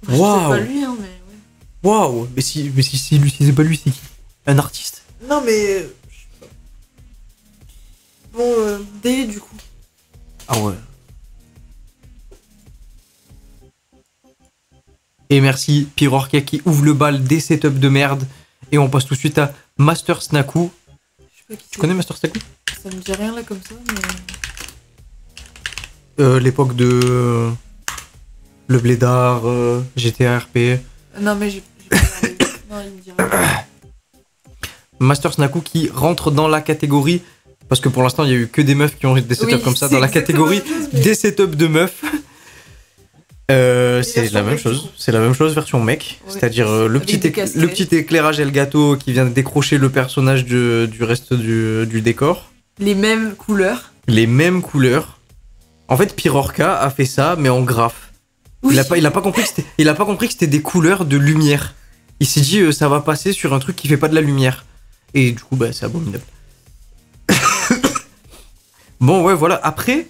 Je sais pas lui, hein, mais ouais. Waouh. Mais si c'est lui, si c'est pas lui, c'est qui? Un artiste? Non, mais... Bon, D, du coup. Ah ouais. Et merci Pirorca qui ouvre le bal des setups de merde. Et on passe tout de suite à Master Snaku. Je sais pas qui Tu connais Master Snaku? Ça me dit rien là comme ça, mais... L'époque de... Le Blédard, GTA RP. Non, mais j'ai pas regardé. Non, il me dit rien. Master Snaku qui rentre dans la catégorie... Parce que pour l'instant, il y a eu que des meufs qui ont des setups comme ça. Dans la catégorie des setups de meufs. C'est la même chose. C'est la même chose version mec. Ouais. C'est-à-dire le petit éclairage Elgato qui vient décrocher le personnage du reste du décor. Les mêmes couleurs. Les mêmes couleurs. En fait, Pirorca a fait ça, mais en graphe. Oui. Il a pas compris que c'était des couleurs de lumière. Il s'est dit ça va passer sur un truc qui fait pas de la lumière. Et du coup, bah, c'est abominable. Bon, ouais, voilà. Après,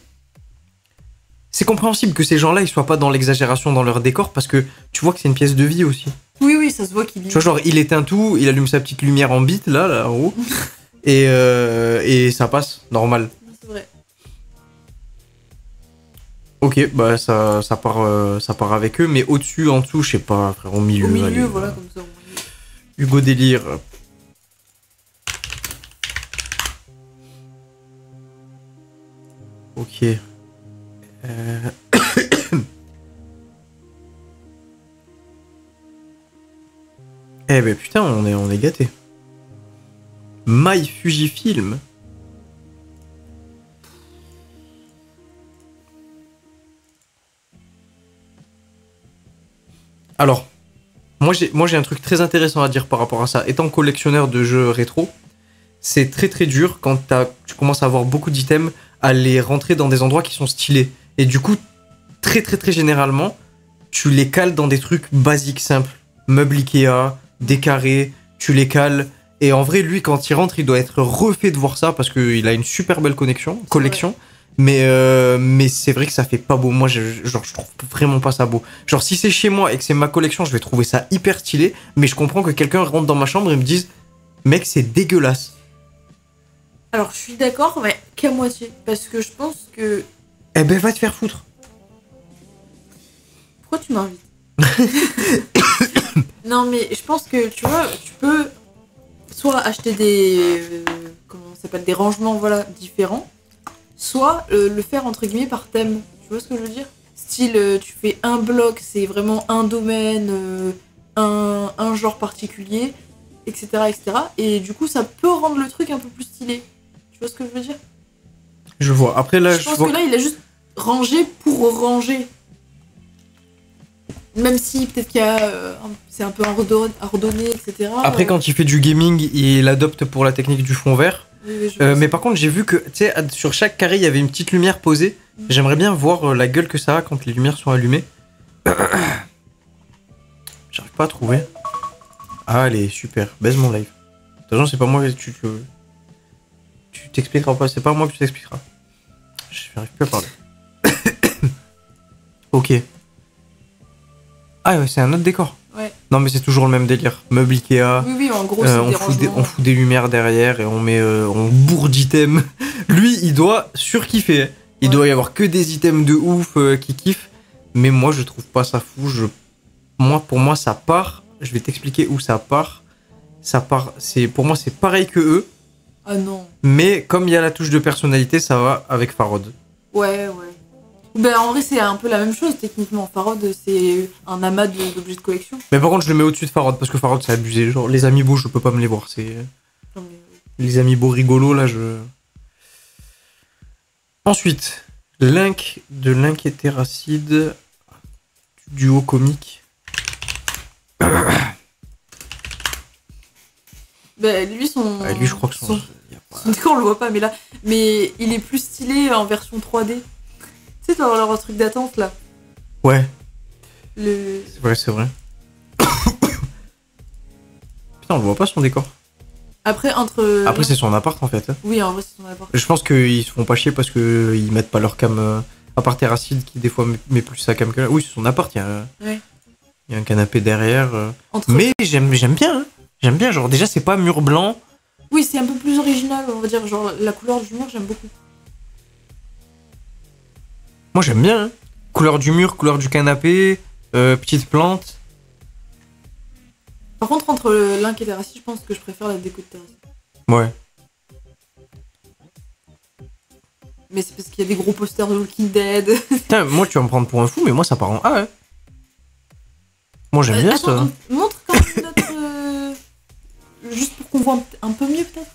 c'est compréhensible que ces gens-là, ils soient pas dans l'exagération dans leur décor parce que tu vois que c'est une pièce de vie aussi. Oui, ça se voit qu'il... Tu vois, genre, il éteint tout, il allume sa petite lumière en bit, là, en haut, et ça passe, normal. C'est vrai. Ok, bah, ça part avec eux, mais au-dessus, en dessous, je sais pas, frère, au milieu. Au milieu, allez, voilà, comme ça. Hugo Délire. Ok. Eh ben putain, on est gâtés. My Fujifilm. Alors, moi j'ai un truc très intéressant à dire par rapport à ça. Étant collectionneur de jeux rétro, c'est très très dur quand tu commences à avoir beaucoup d'items à les rentrer dans des endroits qui sont stylés. Et du coup, très très très généralement, tu les cales dans des trucs basiques, simples. Meubles Ikea, des carrés, tu les cales. Et en vrai, lui, quand il rentre, il doit être refait de voir ça parce qu'il a une super belle collection. Mais c'est vrai que ça fait pas beau. Moi, je trouve vraiment pas ça beau. Genre, si c'est chez moi et que c'est ma collection, je vais trouver ça hyper stylé. Mais je comprends que quelqu'un rentre dans ma chambre et me dise, mec, c'est dégueulasse. Alors, je suis d'accord, mais qu'à moitié. Parce que je pense que... Eh ben, va te faire foutre. Pourquoi tu m'invites? Non, mais je pense que, tu vois, tu peux soit acheter des... comment ça s'appelle? Des rangements, voilà, différents. Soit le faire, entre guillemets, par thème. Tu vois ce que je veux dire? Style, tu fais un bloc, c'est vraiment un domaine, un genre particulier, etc., etc. Et du coup, ça peut rendre le truc un peu plus stylé. Tu vois ce que je veux dire? Je vois. Après, là, je pense que là, il a juste rangé pour ranger. Même si peut-être qu'il y a... c'est un peu ordonné, etc. Après, quand il fait du gaming, il adopte pour la technique du fond vert. Oui, mais par contre, j'ai vu que, tu sais, sur chaque carré, il y avait une petite lumière posée. J'aimerais bien voir la gueule que ça a quand les lumières sont allumées. J'arrive pas à trouver. Ah, allez, super. Baise mon live. De toute façon, c'est pas moi que tu t'expliqueras pas. C'est pas moi que tu t'expliqueras. Je n'arrive plus à parler. Ok. Ah ouais, c'est un autre décor. Ouais. Non, mais c'est toujours le même délire. Meuble Ikea. Oui, en gros, c'est on fout des lumières derrière et on bourre d'items. Lui, il doit surkiffer. Il doit y avoir que des items de ouf qui kiffent. Mais moi, je trouve pas ça fou. Pour moi, ça part. Je vais t'expliquer où ça part. Pour moi, c'est pareil que eux. Ah non. Mais comme il y a la touche de personnalité, ça va avec Farod. Ouais. Ben, en vrai, c'est un peu la même chose, techniquement. Farod, c'est un amas d'objets de collection. Mais par contre, je le mets au-dessus de Farod, parce que Farod, c'est abusé. Genre, les amiibo, je peux pas me les voir. Les amiibo rigolos, là, Ensuite, Link de Link et Terracide, duo comique. Ben, lui, lui, je crois que son décor, on le voit pas, mais il est plus stylé en version 3D. Tu sais, dans leur truc d'attente, là. Ouais. C'est vrai. Putain, on le voit pas son décor. Après, entre. Après, c'est son appart en fait. Oui, en vrai, c'est son appart. Je pense qu'ils se font pas chier parce qu'ils mettent pas leur cam. À part Terracide qui des fois met plus sa cam que là. Oui, c'est son appart, Ouais. il y a un canapé derrière. Entre- Mais j'aime bien. Hein. J'aime bien, genre déjà, c'est pas mur blanc. Oui, c'est un peu plus original, on va dire. Genre, la couleur du mur, j'aime beaucoup. Moi, j'aime bien. Hein. Couleur du mur, couleur du canapé, petite plante. Par contre, entre l'Ink et Terracide, je pense que je préfère la déco de Terracide. Ouais. Mais c'est parce qu'il y a des gros posters de Walking Dead. Putain, moi, tu vas me prendre pour un fou, mais moi, ça part en A, ouais. Moi, j'aime bien attends, ça. Montre quand même notre. Juste pour qu'on voit un peu mieux, peut-être.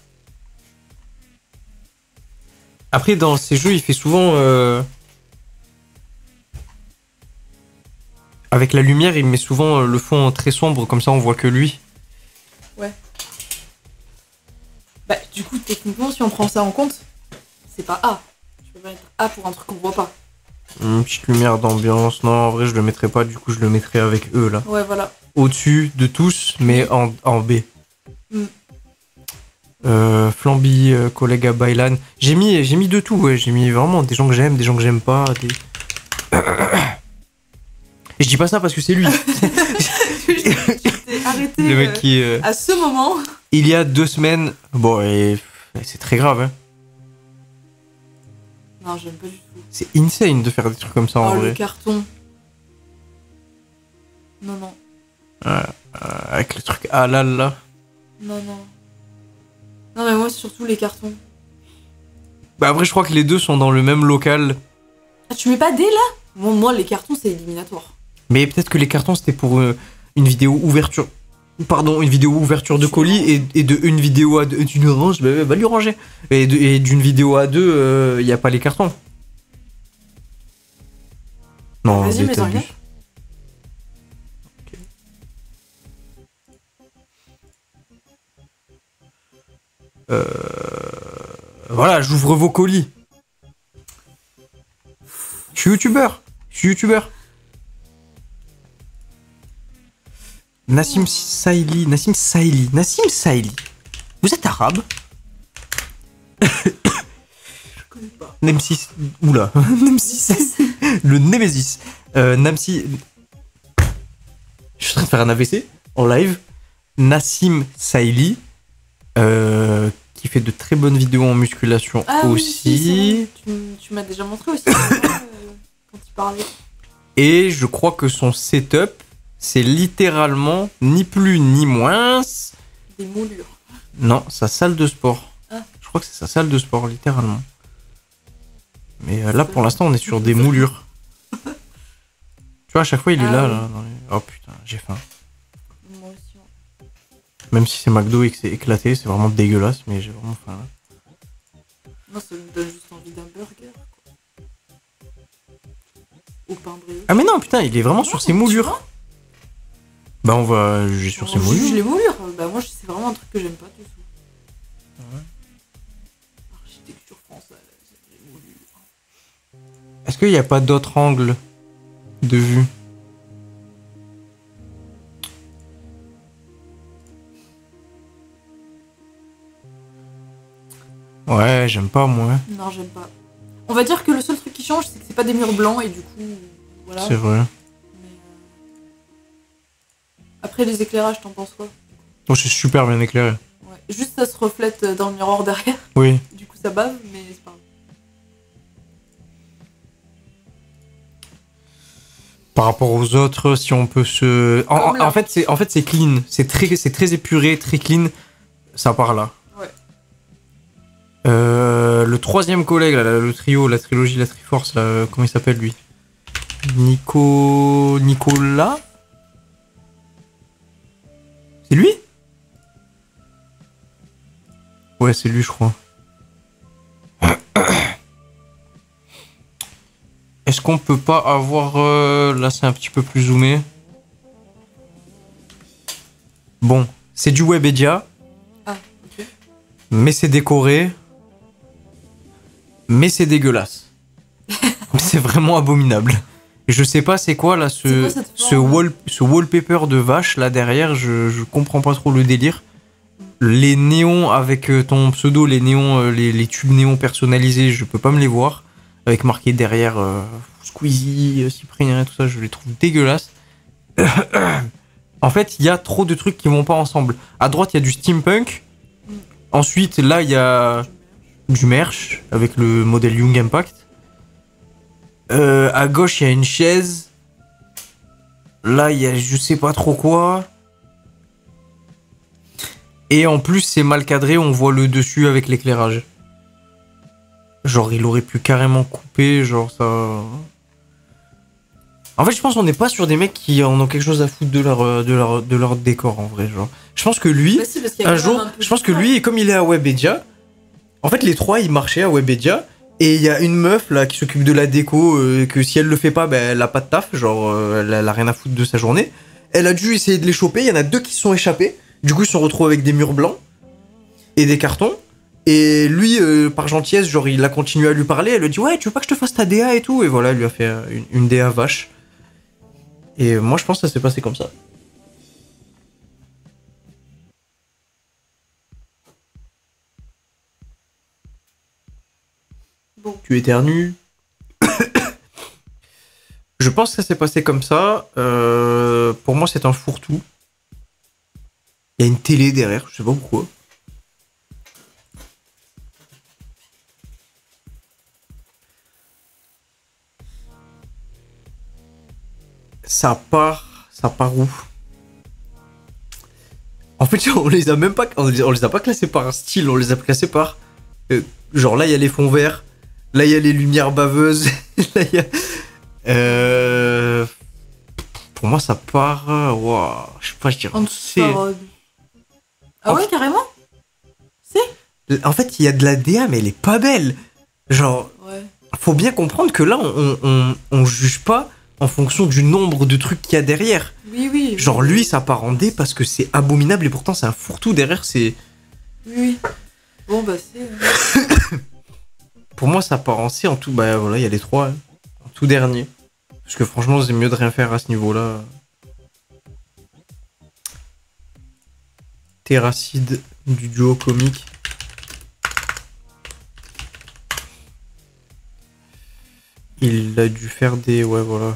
Après, dans ces jeux, il fait souvent... Avec la lumière, il met souvent le fond très sombre, comme ça, on voit que lui. Ouais. Bah, du coup, techniquement, si on prend ça en compte, c'est pas A. Je peux pas mettre A pour un truc qu'on voit pas. Une petite lumière d'ambiance. Non, en vrai, je le mettrais pas. Du coup, je le mettrais avec eux, là. Ouais, voilà. Au-dessus de tous, mais en B. Mm. Flamby, collègue à Bailan. J'ai mis de tout, ouais. J'ai mis vraiment des gens que j'aime pas. Des... Et je dis pas ça parce que c'est lui. Je t'ai arrêté Le mec qui... à ce moment. Il y a 2 semaines... Bon, et c'est très grave, hein. Non, j'aime pas du tout. C'est insane de faire des trucs comme ça, en Oh, vrai. le carton. Non, non. Avec le truc halal, là. Non, non. Non, mais moi, c'est surtout les cartons. Bah après, je crois que les deux sont dans le même local. Ah, tu mets pas D, là? Bon, moi, les cartons, c'est éliminatoire. Mais peut-être que les cartons, c'était pour une vidéo ouverture... Pardon, une vidéo ouverture de colis et de une vidéo à deux... D'une range, bah, va lui ranger. Et d'une vidéo à deux, y a pas les cartons. Non, Vas-y, mais t'abuses. t'inquiète. Voilà, j'ouvre vos colis. Je suis youtubeur. Nassim Saïli. Vous êtes arabe? Je connais pas. Nemsis. Oula. Nemsis. Le Némésis. Namsi. Je suis en train de faire un AVC en live. Nassim Saïli. Qui fait de très bonnes vidéos en musculation Ah, aussi. Oui, c'est vrai. Tu m'as déjà montré aussi quand il parlait. Et je crois que son setup, c'est littéralement ni plus ni moins. Des moulures. Non, sa salle de sport. Ah. Je crois que c'est sa salle de sport, littéralement. Mais là, pour l'instant, on est sur des moulures. Tu vois, à chaque fois, il est là. Oui. Là dans les... Oh putain, j'ai faim. Moi aussi. Ouais. Même si c'est McDo et que c'est éclaté, c'est vraiment dégueulasse, mais j'ai vraiment faim. Là. Moi, ça me donne juste envie d'un burger. Quoi. Au pain brûlé. Ah mais non, putain, il est vraiment sur ses moulures. Bah on va juger sur ses On juge moulures. les moulures. Bah moi, c'est vraiment un truc que j'aime pas du tout. Ouais. Architecture française, les moulures. Est-ce qu'il n'y a pas d'autre angle de vue? Ouais, j'aime pas moi. Non, j'aime pas. On va dire que le seul truc qui change, c'est que c'est pas des murs blancs et du coup, voilà. C'est vrai. Mais, après, les éclairages, t'en penses quoi? Oh, c'est super bien éclairé. Ouais. Juste, ça se reflète dans le miroir derrière. Oui. Du coup, ça bave, mais c'est pas grave. Par rapport aux autres, si on peut se... En fait, c'est clean. C'est très épuré, très clean. Ça part là. Ouais. Le troisième collègue, là, le trio, la trilogie, la Triforce, là, comment il s'appelle lui? Nicolas? C'est lui? Ouais, c'est lui, je crois. Est-ce qu'on peut pas avoir... là, c'est un petit peu plus zoomé. Bon, c'est du Webedia. Ah, ok. Mais c'est décoré. Mais c'est dégueulasse. C'est vraiment abominable. Je sais pas c'est quoi là, C'est quoi cette forme ce wallpaper de vache là derrière, je comprends pas trop le délire. Les néons avec ton pseudo, les néons, les tubes néons personnalisés, je peux pas me les voir. Avec marqué derrière Squeezie, Cyprien, tout ça, je les trouve dégueulasses. En fait, il y a trop de trucs qui vont pas ensemble. À droite, il y a du steampunk. Ensuite, là, il y a du merch avec le modèle Young Impact. À gauche, il y a une chaise. Là, il y a je sais pas trop quoi. Et en plus, c'est mal cadré, on voit le dessus avec l'éclairage. Genre, il aurait pu carrément couper, genre ça. En fait, je pense qu'on n'est pas sur des mecs qui en ont quelque chose à foutre de leur décor, en vrai, genre. Je pense que lui, Bah si, parce qu'il y a un quand jour, même un peu je pense de que travail. lui, comme il est à Webedia, en fait, les trois, ils marchaient à Webedia, et il y a une meuf, là, qui s'occupe de la déco, que si elle le fait pas, ben, elle a pas de taf, genre, elle a rien à foutre de sa journée. Elle a dû essayer de les choper, il y en a deux qui se sont échappés, du coup, ils se sont retrouvés avec des murs blancs, et des cartons. Et lui, par gentillesse, genre, il a continué à lui parler. Elle lui dit ouais, tu veux pas que je te fasse ta DA et tout. Et voilà, elle lui a fait une DA vache. Et moi, je pense que ça s'est passé comme ça. Bon, Tu éternues. Je pense que ça s'est passé comme ça. Pour moi, c'est un fourre-tout. Il y a une télé derrière, je sais pas pourquoi. Ça part où? En fait, on les a même pas, on les a pas classés par un style, on les a classés par, genre là il y a les fonds verts, là il y a les lumières baveuses, là il y a, pour moi ça part, waouh, je sais pas, je dirais en un dessous C. de sa robe. Ah ouais, carrément? En fait, il y a de la DA, mais elle est pas belle. Genre, Ouais. faut bien comprendre que là, on juge pas en fonction du nombre de trucs qu'il y a derrière. Oui, oui. Genre, oui. lui, ça part en D parce que c'est abominable et pourtant, c'est un fourre-tout derrière. C'est Oui, oui. Bon, bah c'est... Pour moi, ça part en C en tout. Bah voilà, il y a les trois. Hein. En tout dernier. Parce que franchement, c'est mieux de rien faire à ce niveau-là. Terracide du duo comique. Il a dû faire des. Ouais, voilà.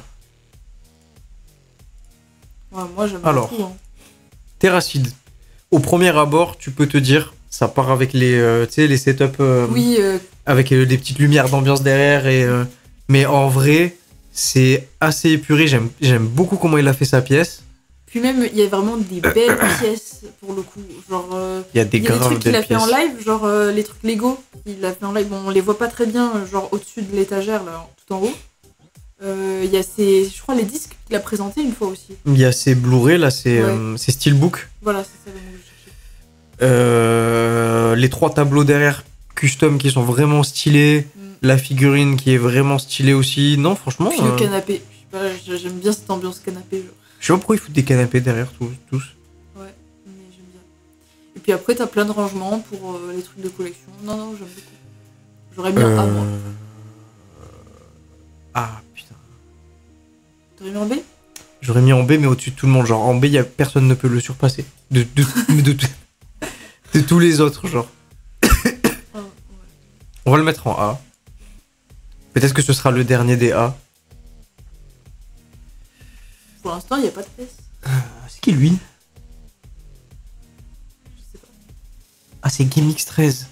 Ouais, moi j'aime Alors. beaucoup. Hein. Terracide. Au premier abord, tu peux te dire, ça part avec les, tu sais, les setups Oui, avec des petites lumières d'ambiance derrière et mais en vrai, c'est assez épuré. J'aime beaucoup comment il a fait sa pièce. puis même il y a vraiment des belles pièces pour le coup. Genre, Il y a des il y a des graves trucs qu'il belles a fait en pièces. live, genre les trucs Lego qu'il a fait en live. Bon, on les voit pas très bien, genre au-dessus de l'étagère, là, tout en haut. Il y a je crois, les disques qu'il a présentés une fois aussi. Il y a ces Blu-ray là, c'est Ouais. Steelbook. Voilà, c'est ça le mot que je cherchais. Les trois tableaux derrière custom qui sont vraiment stylés. La figurine qui est vraiment stylée aussi. Non, franchement. Puis le canapé. Je sais pas, j'aime bien cette ambiance canapé. Genre. Je sais pas pourquoi ils foutent des canapés derrière tous. Ouais, mais j'aime bien. Et puis après, t'as plein de rangements pour les trucs de collection. Non, non, j'aime beaucoup. J'aurais mis un A, moi. Ah putain. T'aurais mis un B? J'aurais mis en B, mais au-dessus de tout le monde. Genre, en B, personne ne peut le surpasser. De tous les autres, genre. Ouais. On va le mettre en A. Peut-être que ce sera le dernier des A. Pour l'instant, il n'y a pas de S. C'est qui, lui? Je sais pas. Ah, c'est GameX 13.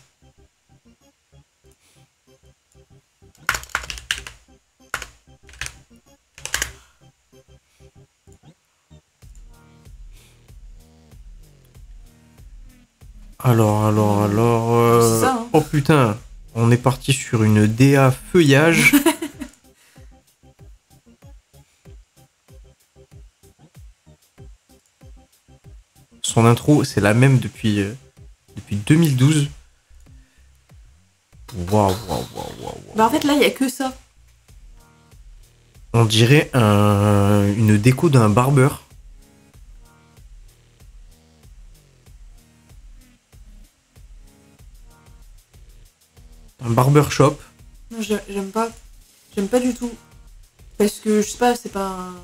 Alors. C'est ça, hein. Oh putain, on est parti sur une DA feuillage. Son intro, c'est la même depuis 2012. Waouh. Bah, en fait, là, il n'y a que ça. On dirait une déco d'un barbeur. Un barbershop. Non, j'aime pas. J'aime pas du tout. Parce que, je sais pas, c'est pas un...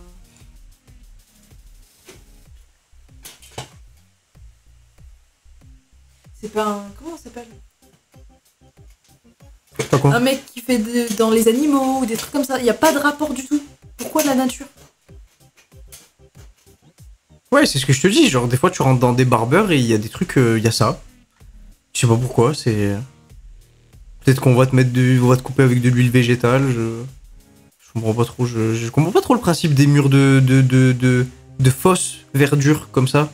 C'est pas un... Comment ça s'appelle? Pas quoi? Un mec qui fait dans les animaux ou des trucs comme ça. Il y a pas de rapport du tout. Pourquoi de la nature? Ouais, c'est ce que je te dis. Genre, des fois, tu rentres dans des barbeurs et il y a des trucs, il y a ça. Je sais pas pourquoi, c'est... Peut-être qu'on va te mettre on va te couper avec de l'huile végétale, je comprends pas trop, je comprends pas trop le principe des murs de fausse verdure comme ça.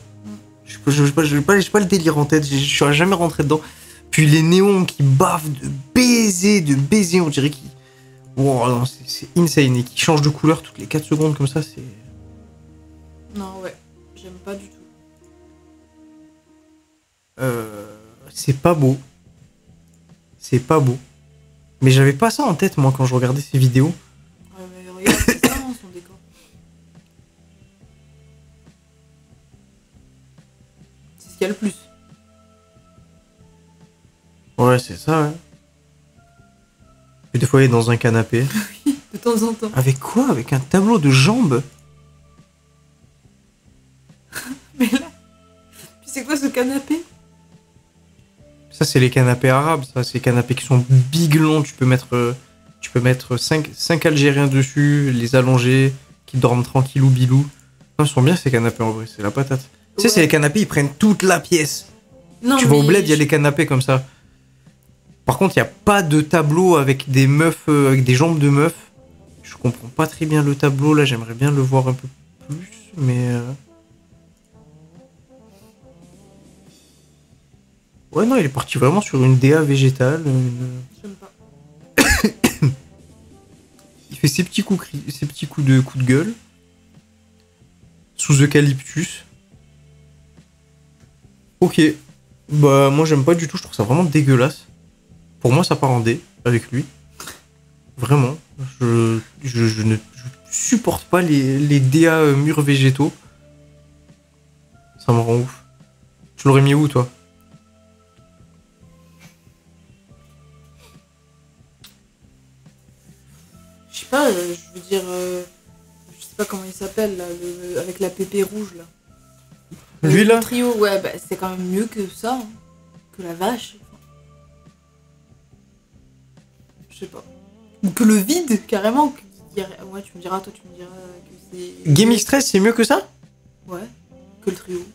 J'ai pas le délire en tête, je suis jamais rentré dedans. Puis les néons qui bavent de baiser, on dirait qu'ils... Wow, non, c'est insane, et qui changent de couleur toutes les 4 secondes comme ça, c'est... Non, ouais, j'aime pas du tout. C'est pas beau. C'est pas beau. Mais j'avais pas ça en tête, moi, quand je regardais ces vidéos. Ouais, mais regarde, c'est ça, hein, son décor. C'est ce qu'il y a le plus. Ouais, c'est ça, ouais. Puis des fois, il est dans un canapé. Oui, de temps en temps. Avec quoi? Avec un tableau de jambes? Mais là... Puis c'est quoi ce canapé? Ça, c'est les canapés arabes. Ça, c'est les canapés qui sont biglons. Tu peux mettre 5 Algériens dessus, les allonger, qui dorment tranquillou bilou. Non, ils sont bien ces canapés en vrai, c'est la patate. Tu sais, c'est les canapés, ils prennent toute la pièce. Non, Tu vas au bled, il y a les canapés comme ça. Par contre, il n'y a pas de tableau avec des meufs, avec des jambes de meufs. Je comprends pas très bien le tableau là, j'aimerais bien le voir un peu plus, mais. Ouais, non, il est parti vraiment sur une DA végétale. J'aime pas. Il fait ses petits coups de gueule. Sous eucalyptus. Ok. Bah, moi, j'aime pas du tout, je trouve ça vraiment dégueulasse. Pour moi, ça part en D avec lui. Vraiment. Je ne supporte pas les DA murs végétaux. Ça me rend ouf. Tu l'aurais mis où, toi? Je sais pas, je veux dire... je sais pas comment il s'appelle, là, avec la pépé rouge, là. Lui, là? Le trio, ouais, bah, c'est quand même mieux que ça, hein. Que la vache. Je sais pas. Ou que le vide, carrément. Ouais, tu me diras, toi, tu me diras que c'est... Game Stress, c'est mieux que ça? Ouais, que le trio.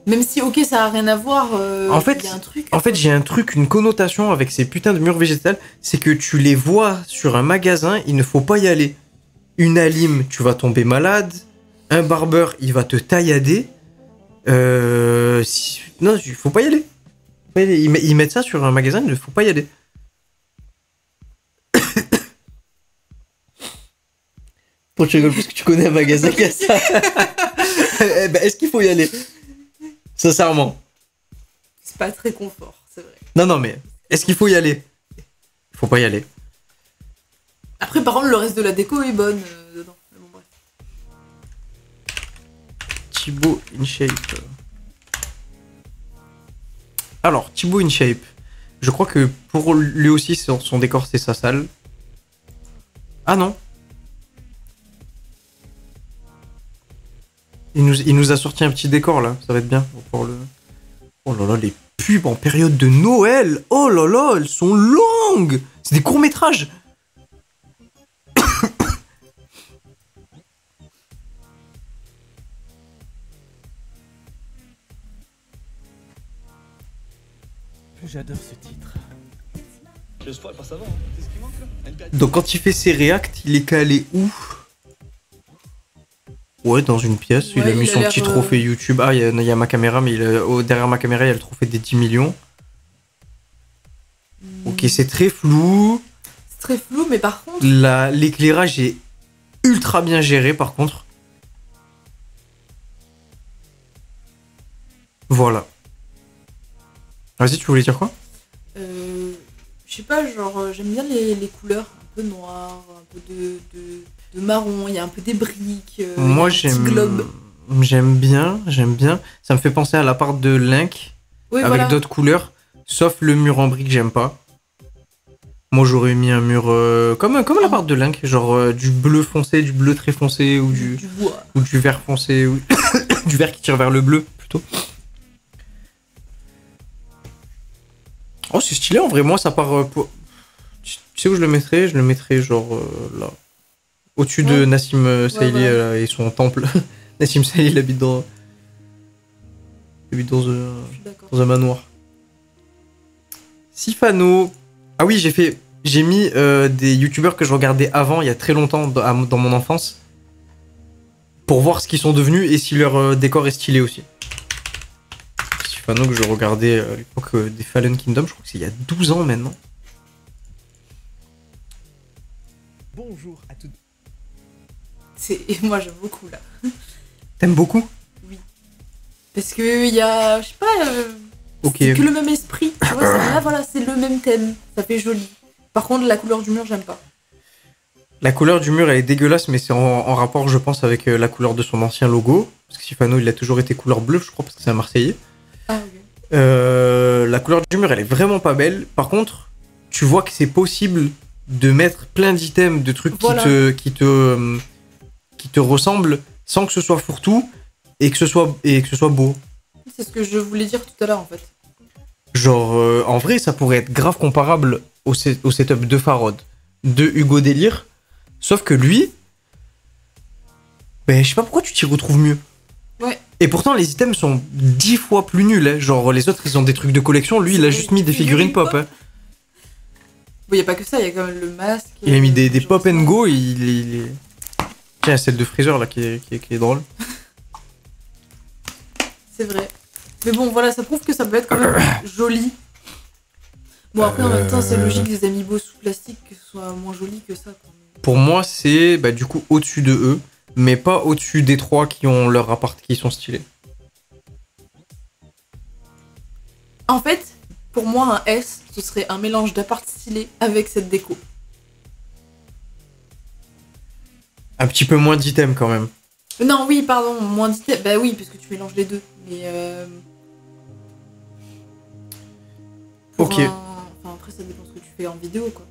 Même si, ok, ça a rien à voir, En fait, y a un truc. En fait, j'ai un truc, une connotation avec ces putains de murs végétales, c'est que tu les vois sur un magasin, il ne faut pas y aller. Une Alim, tu vas tomber malade. Un barbeur, il va te taillader. Non, il faut pas y aller. Ils mettent ça sur un magasin, il ne faut pas y aller. Pourquoi tu rigoles? Parce que tu connais un magasin qui a ça. Eh ben, est-ce qu'il faut y aller? Sincèrement. C'est pas très confort, c'est vrai. Non, mais est-ce qu'il faut y aller? Il faut pas y aller. Après, par contre, le reste de la déco est bonne dedans. Mais bon, bref. Thibaut InShape. Alors, Thibaut InShape. Je crois que pour lui aussi, son décor, c'est sa salle. Ah non. Il nous a sorti un petit décor là, ça va être bien pour le... Oh là là, les pubs en période de Noël. Oh là là, elles sont longues. C'est des courts-métrages. J'adore ce titre. Je spoil pas savoir, hein. C'est ce qui manque là. Donc quand il fait ses réacts, il est calé où? Ouais, dans une pièce, il Ouais, a mis il a son l'air, petit trophée YouTube. Ah, il y a ma caméra, mais derrière ma caméra, il y a le trophée des 10 millions. Ok, c'est très flou. C'est très flou, mais par contre... L'éclairage est ultra bien géré, par contre. Voilà. Vas-y, tu voulais dire quoi? Je sais pas, genre, j'aime bien les couleurs un peu noires, un peu de marron, il y a un peu des briques, Moi, il y a un petit globe. j'aime bien. Ça me fait penser à l'appart de Link, Oui, avec voilà. d'autres couleurs, sauf le mur en briques, j'aime pas. Moi, j'aurais mis un mur comme la part de Link, genre du bleu foncé, du bleu très foncé, ou Du bois. ou du vert foncé, ou du vert qui tire vers le bleu, plutôt. Oh, c'est stylé, en vrai. Moi, ça part... Tu sais où je le mettrais? Je le mettrais, genre, là. Au-dessus de Ouais. Nassim Saïli ouais. et son temple. Nassim Saïli, il habite dans Je suis d'accord. un manoir. Sifano. Ah oui, j'ai mis des youtubeurs que je regardais avant, il y a très longtemps, dans mon enfance, pour voir ce qu'ils sont devenus et si leur décor est stylé aussi. Sifano que je regardais à l'époque des Fallen Kingdom, je crois que c'est il y a 12 ans maintenant. Bonjour à toutes. Et moi, j'aime beaucoup, là. T'aimes beaucoup? Parce que il y a... Je sais pas... Ok. C'est que le même esprit. Tu vois, là, voilà, c'est le même thème. Ça fait joli. Par contre, la couleur du mur, j'aime pas. La couleur du mur, elle est dégueulasse, mais c'est en rapport, je pense, avec la couleur de son ancien logo. Parce que Sifano, il a toujours été couleur bleue, je crois, parce que c'est un Marseillais. Ah, ok. La couleur du mur, elle est vraiment pas belle. Par contre, tu vois que c'est possible de mettre plein d'items, de trucs Voilà. qui te ressemblent sans que ce soit fourre-tout et que ce soit beau. C'est ce que je voulais dire tout à l'heure, en fait. Genre, en vrai, ça pourrait être grave comparable au setup de Farod, de Hugo Délire, sauf que lui, ben, je sais pas pourquoi tu t'y retrouves mieux. Ouais. Et pourtant, les items sont 10 fois plus nuls. Hein. Genre, les autres, ils ont des trucs de collection. Lui, il a juste mis des figurines pop. Hein. Bon, y a pas que ça, y a quand même le masque. Il a mis des genre pop ça. and go. Il est... Tiens, celle de Freezer, là, qui est drôle. C'est vrai. Mais bon, voilà, ça prouve que ça peut être quand même joli. Bon, après, en même temps, c'est logique des amiibo sous plastique que ce soit moins joli que ça. Quoi. Pour moi, c'est bah, du coup au-dessus de eux, mais pas au-dessus des trois qui ont leur appart qui sont stylés. En fait, pour moi, un S, ce serait un mélange d'appart stylé avec cette déco. Un petit peu moins d'items quand même. Non, oui, pardon, moins d'items. Bah oui, parce que tu mélanges les deux. Mais pour Ok. Enfin, après, ça dépend ce que tu fais en vidéo, quoi.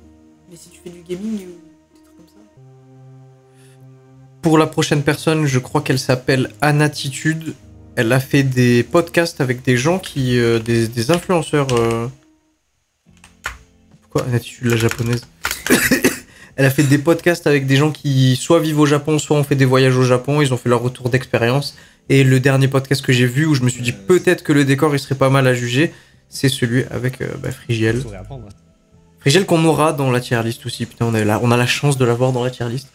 Mais si tu fais du gaming ou des trucs comme ça. Pour la prochaine personne, je crois qu'elle s'appelle Anatitude. Elle a fait des podcasts avec des gens qui... des influenceurs... Pourquoi Anatitude, la japonaise? Elle a fait des podcasts avec des gens qui soit vivent au Japon, soit ont fait des voyages au Japon. Ils ont fait leur retour d'expérience. Et le dernier podcast que j'ai vu, où je me suis dit peut-être que le décor il serait pas mal à juger, c'est celui avec Frigiel. Frigiel qu'on aura dans la tier list aussi. Putain, on a la chance de l'avoir dans la tier list.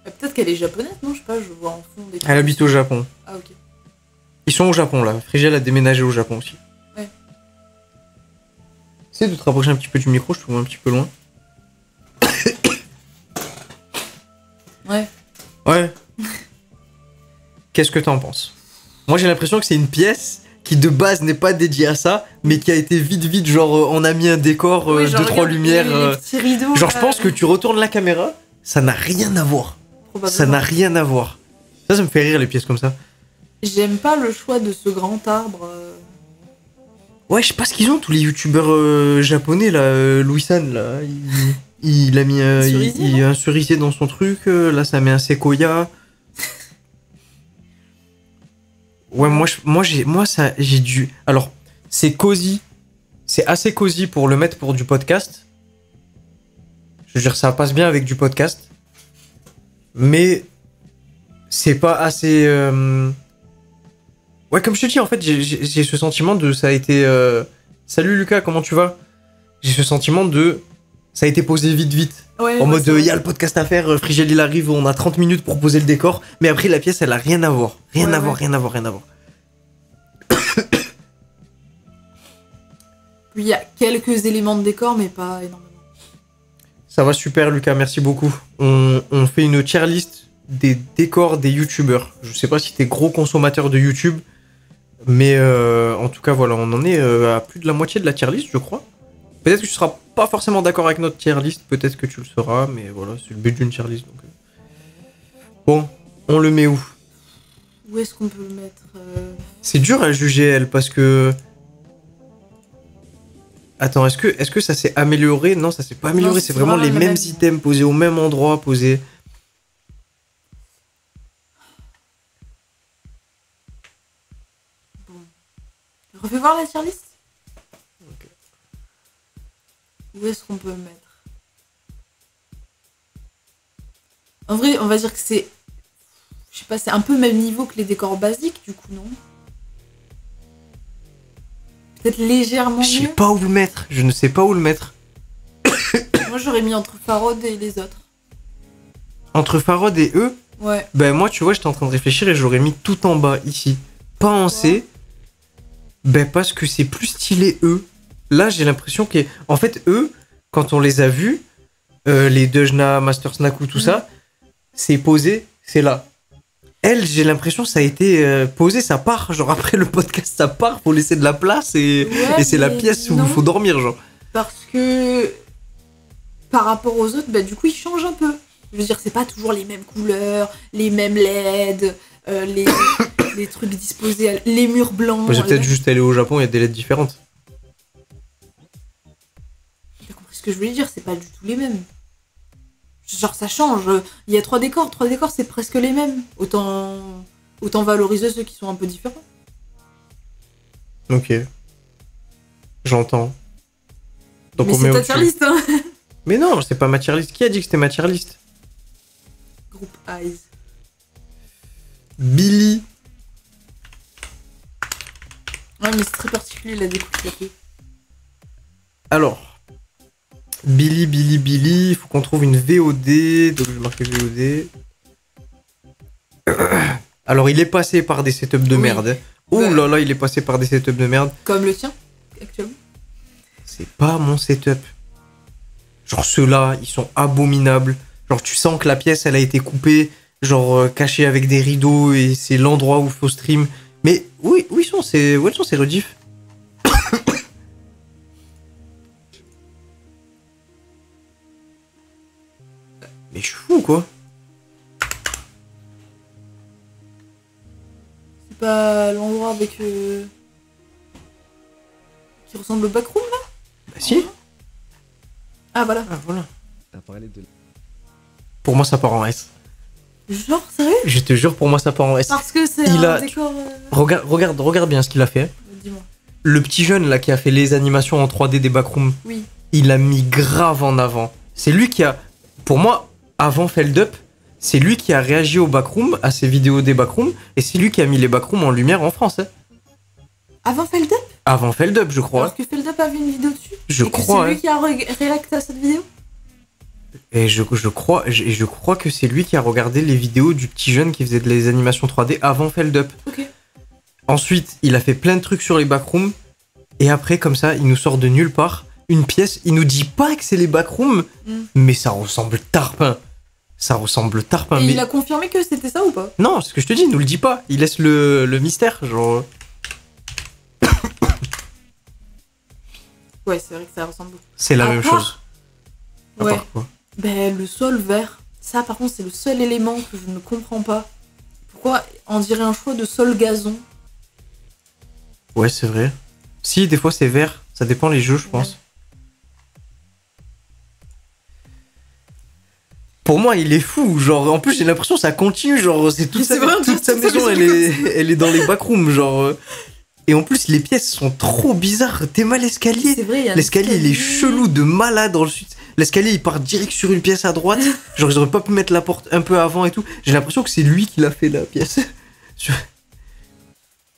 Peut-être qu'elle est japonaise, non? Je sais pas, je vois en fond des trucs. Elle habite au Japon. Ah, ok. Ils sont au Japon là. Frigiel a déménagé au Japon aussi. Ouais. Essaye de te rapprocher un petit peu du micro, je te vois un petit peu loin. Ouais. Ouais. Qu'est-ce que t'en penses? Moi j'ai l'impression que c'est une pièce qui de base n'est pas dédiée à ça, mais qui a été vite, genre on a mis un décor, Ouais, genre, 2-3 regarde lumières. les petits rideaux. Genre là, je pense que tu retournes la caméra, ça n'a rien à voir. probablement. Ça n'a rien à voir. Ça me fait rire les pièces comme ça. J'aime pas le choix de ce grand arbre. Ouais, je sais pas ce qu'ils ont tous les youtubeurs japonais là, Louis-san là, il a mis cerisier, un cerisier dans son truc, là ça met un séquoia. Ouais, moi j'ai dû. Alors, c'est cosy. C'est assez cosy pour le mettre pour du podcast. Je veux dire, ça passe bien avec du podcast. Mais c'est pas assez. Ouais, comme je te dis, en fait, j'ai ce sentiment de. Ça a été. Salut Lucas, comment tu vas? J'ai ce sentiment de. Ça a été posé vite. Ouais, En ouais, mode, c'est il vrai. y a le podcast à faire, Frigel il arrive, on a 30 minutes pour poser le décor. Mais après, la pièce, elle a rien à voir. Rien Ouais, à voir, ouais. rien à voir, rien à voir. Puis il y a quelques éléments de décor, mais pas énormément. Ça va super, Lucas, merci beaucoup. On fait une tier list des décors des youtubeurs. Je sais pas si t'es gros consommateur de YouTube, mais en tout cas, voilà, on en est à plus de la moitié de la tier list, je crois. Peut-être que tu seras pas forcément d'accord avec notre tier list, peut-être que tu le seras, mais voilà, c'est le but d'une tier list. Donc, Bon, on le met où? Où est-ce qu'on peut le mettre C'est dur à juger, elle, parce que... Attends, est-ce que ça s'est amélioré? Non, ça s'est pas amélioré. Non, C'est vraiment les mêmes items posés au même endroit, posés. Bon. Refais voir la tier list. Ok. Où est-ce qu'on peut le mettre? En vrai, on va dire que c'est... Je sais pas, c'est un peu le même niveau que les décors basiques, du coup, non? Peut-être légèrement Je sais mieux. pas où le mettre. Je ne sais pas où le mettre. Moi, j'aurais mis entre Farod et les autres. Entre Farod et eux, Ouais. ben moi, tu vois, j'étais en train de réfléchir et j'aurais mis tout en bas, ici. Pas en C. Ben parce que c'est plus stylé, eux. Là, j'ai l'impression que... En fait, eux, quand on les a vus, les Dejna, Master Snaku, tout ça, c'est posé, c'est là. Elle, j'ai l'impression que ça a été posé, ça part. Genre, après le podcast, ça part, faut laisser de la place et c'est la mais pièce où non. il faut dormir, genre. Parce que par rapport aux autres, bah, du coup, ils changent un peu. Je veux dire, c'est pas toujours les mêmes couleurs, les mêmes LED, les trucs disposés, les murs blancs. J'ai peut-être juste allé au Japon, il y a des lettres différentes. T'as compris ce que je voulais dire, c'est pas du tout les mêmes. Genre, ça change. Il y a 3 décors, c'est presque les mêmes. Autant valoriser ceux qui sont un peu différents. Ok. J'entends. Donc Mais on met c'est ta au-dessus. tier list, hein. Mais non, c'est pas ma tier list. Qui a dit que c'était ma tier list? Groupe Eyes. Billy. Ouais, mais c'est très particulier la découpe qu'il a fait. Alors. Billy, il faut qu'on trouve une VOD. Donc je vais marquer VOD. Alors il est passé par des setups de Oui. merde. Oh Ouais. là là, il est passé par des setups de merde. Comme le tien, actuellement. C'est pas mon setup. Genre ceux-là, ils sont abominables. Genre tu sens que la pièce, elle a été coupée, genre cachée avec des rideaux et c'est l'endroit où il faut stream. Mais où ils sont ces rediffs? Mais je suis fou quoi. C'est pas l'endroit avec... qui ressemble au backroom, là? Bah si. Ah, voilà. Ah voilà. T'as parlé de... Pour moi ça part en S. Genre, sérieux? Je te jure, pour moi ça part en S. Parce que c'est Il un a- décor... Regarde bien ce qu'il a fait. Dis-moi. Le petit jeune là qui a fait les animations en 3D des backrooms, Oui. il a mis grave en avant. C'est lui qui a, pour moi, avant Feldup, c'est lui qui a réagi aux backrooms, à ces vidéos des backrooms, et c'est lui qui a mis les backrooms en lumière en France. Hein. Avant Feldup? Avant Feldup, je crois. Alors que Feldup a vu une vidéo dessus? Je et que crois, c'est lui hein. qui a réacté à cette vidéo? Et je crois que c'est lui qui a regardé les vidéos du petit jeune qui faisait des animations 3D avant Feldup. Ok. Ensuite, il a fait plein de trucs sur les backrooms, et après, comme ça, il nous sort de nulle part une pièce. Il nous dit pas que c'est les backrooms, mais ça ressemble tarpin. Ça ressemble tarpin. Et Mais il a confirmé que c'était ça ou pas? non, c'est ce que je te dis, il nous le dit pas. Il laisse le mystère, genre. Ouais, c'est vrai que ça ressemble beaucoup. C'est la À même part- chose. À Ouais. part quoi. Ben, le sol vert. Ça, par contre, c'est le seul élément que je ne comprends pas. Pourquoi on dirait un choix de sol gazon? Ouais, c'est vrai. Si, des fois c'est vert. Ça dépend les jeux, je pense. Pour moi, il est fou. Genre, en plus, j'ai l'impression que ça continue. Genre, c'est toute C'est sa, vrai, toute sa toute sa maison, maison elle est dans les backrooms. Genre. Et en plus, les pièces sont trop bizarres. T'es mal l'escalier. C'est vrai, il y a un L'escalier, il est escalier. chelou de malade ensuite. L'escalier, il part direct sur une pièce à droite. Genre, ils auraient pas pu mettre la porte un peu avant et tout. J'ai l'impression que c'est lui qui l'a fait, la pièce. Sur-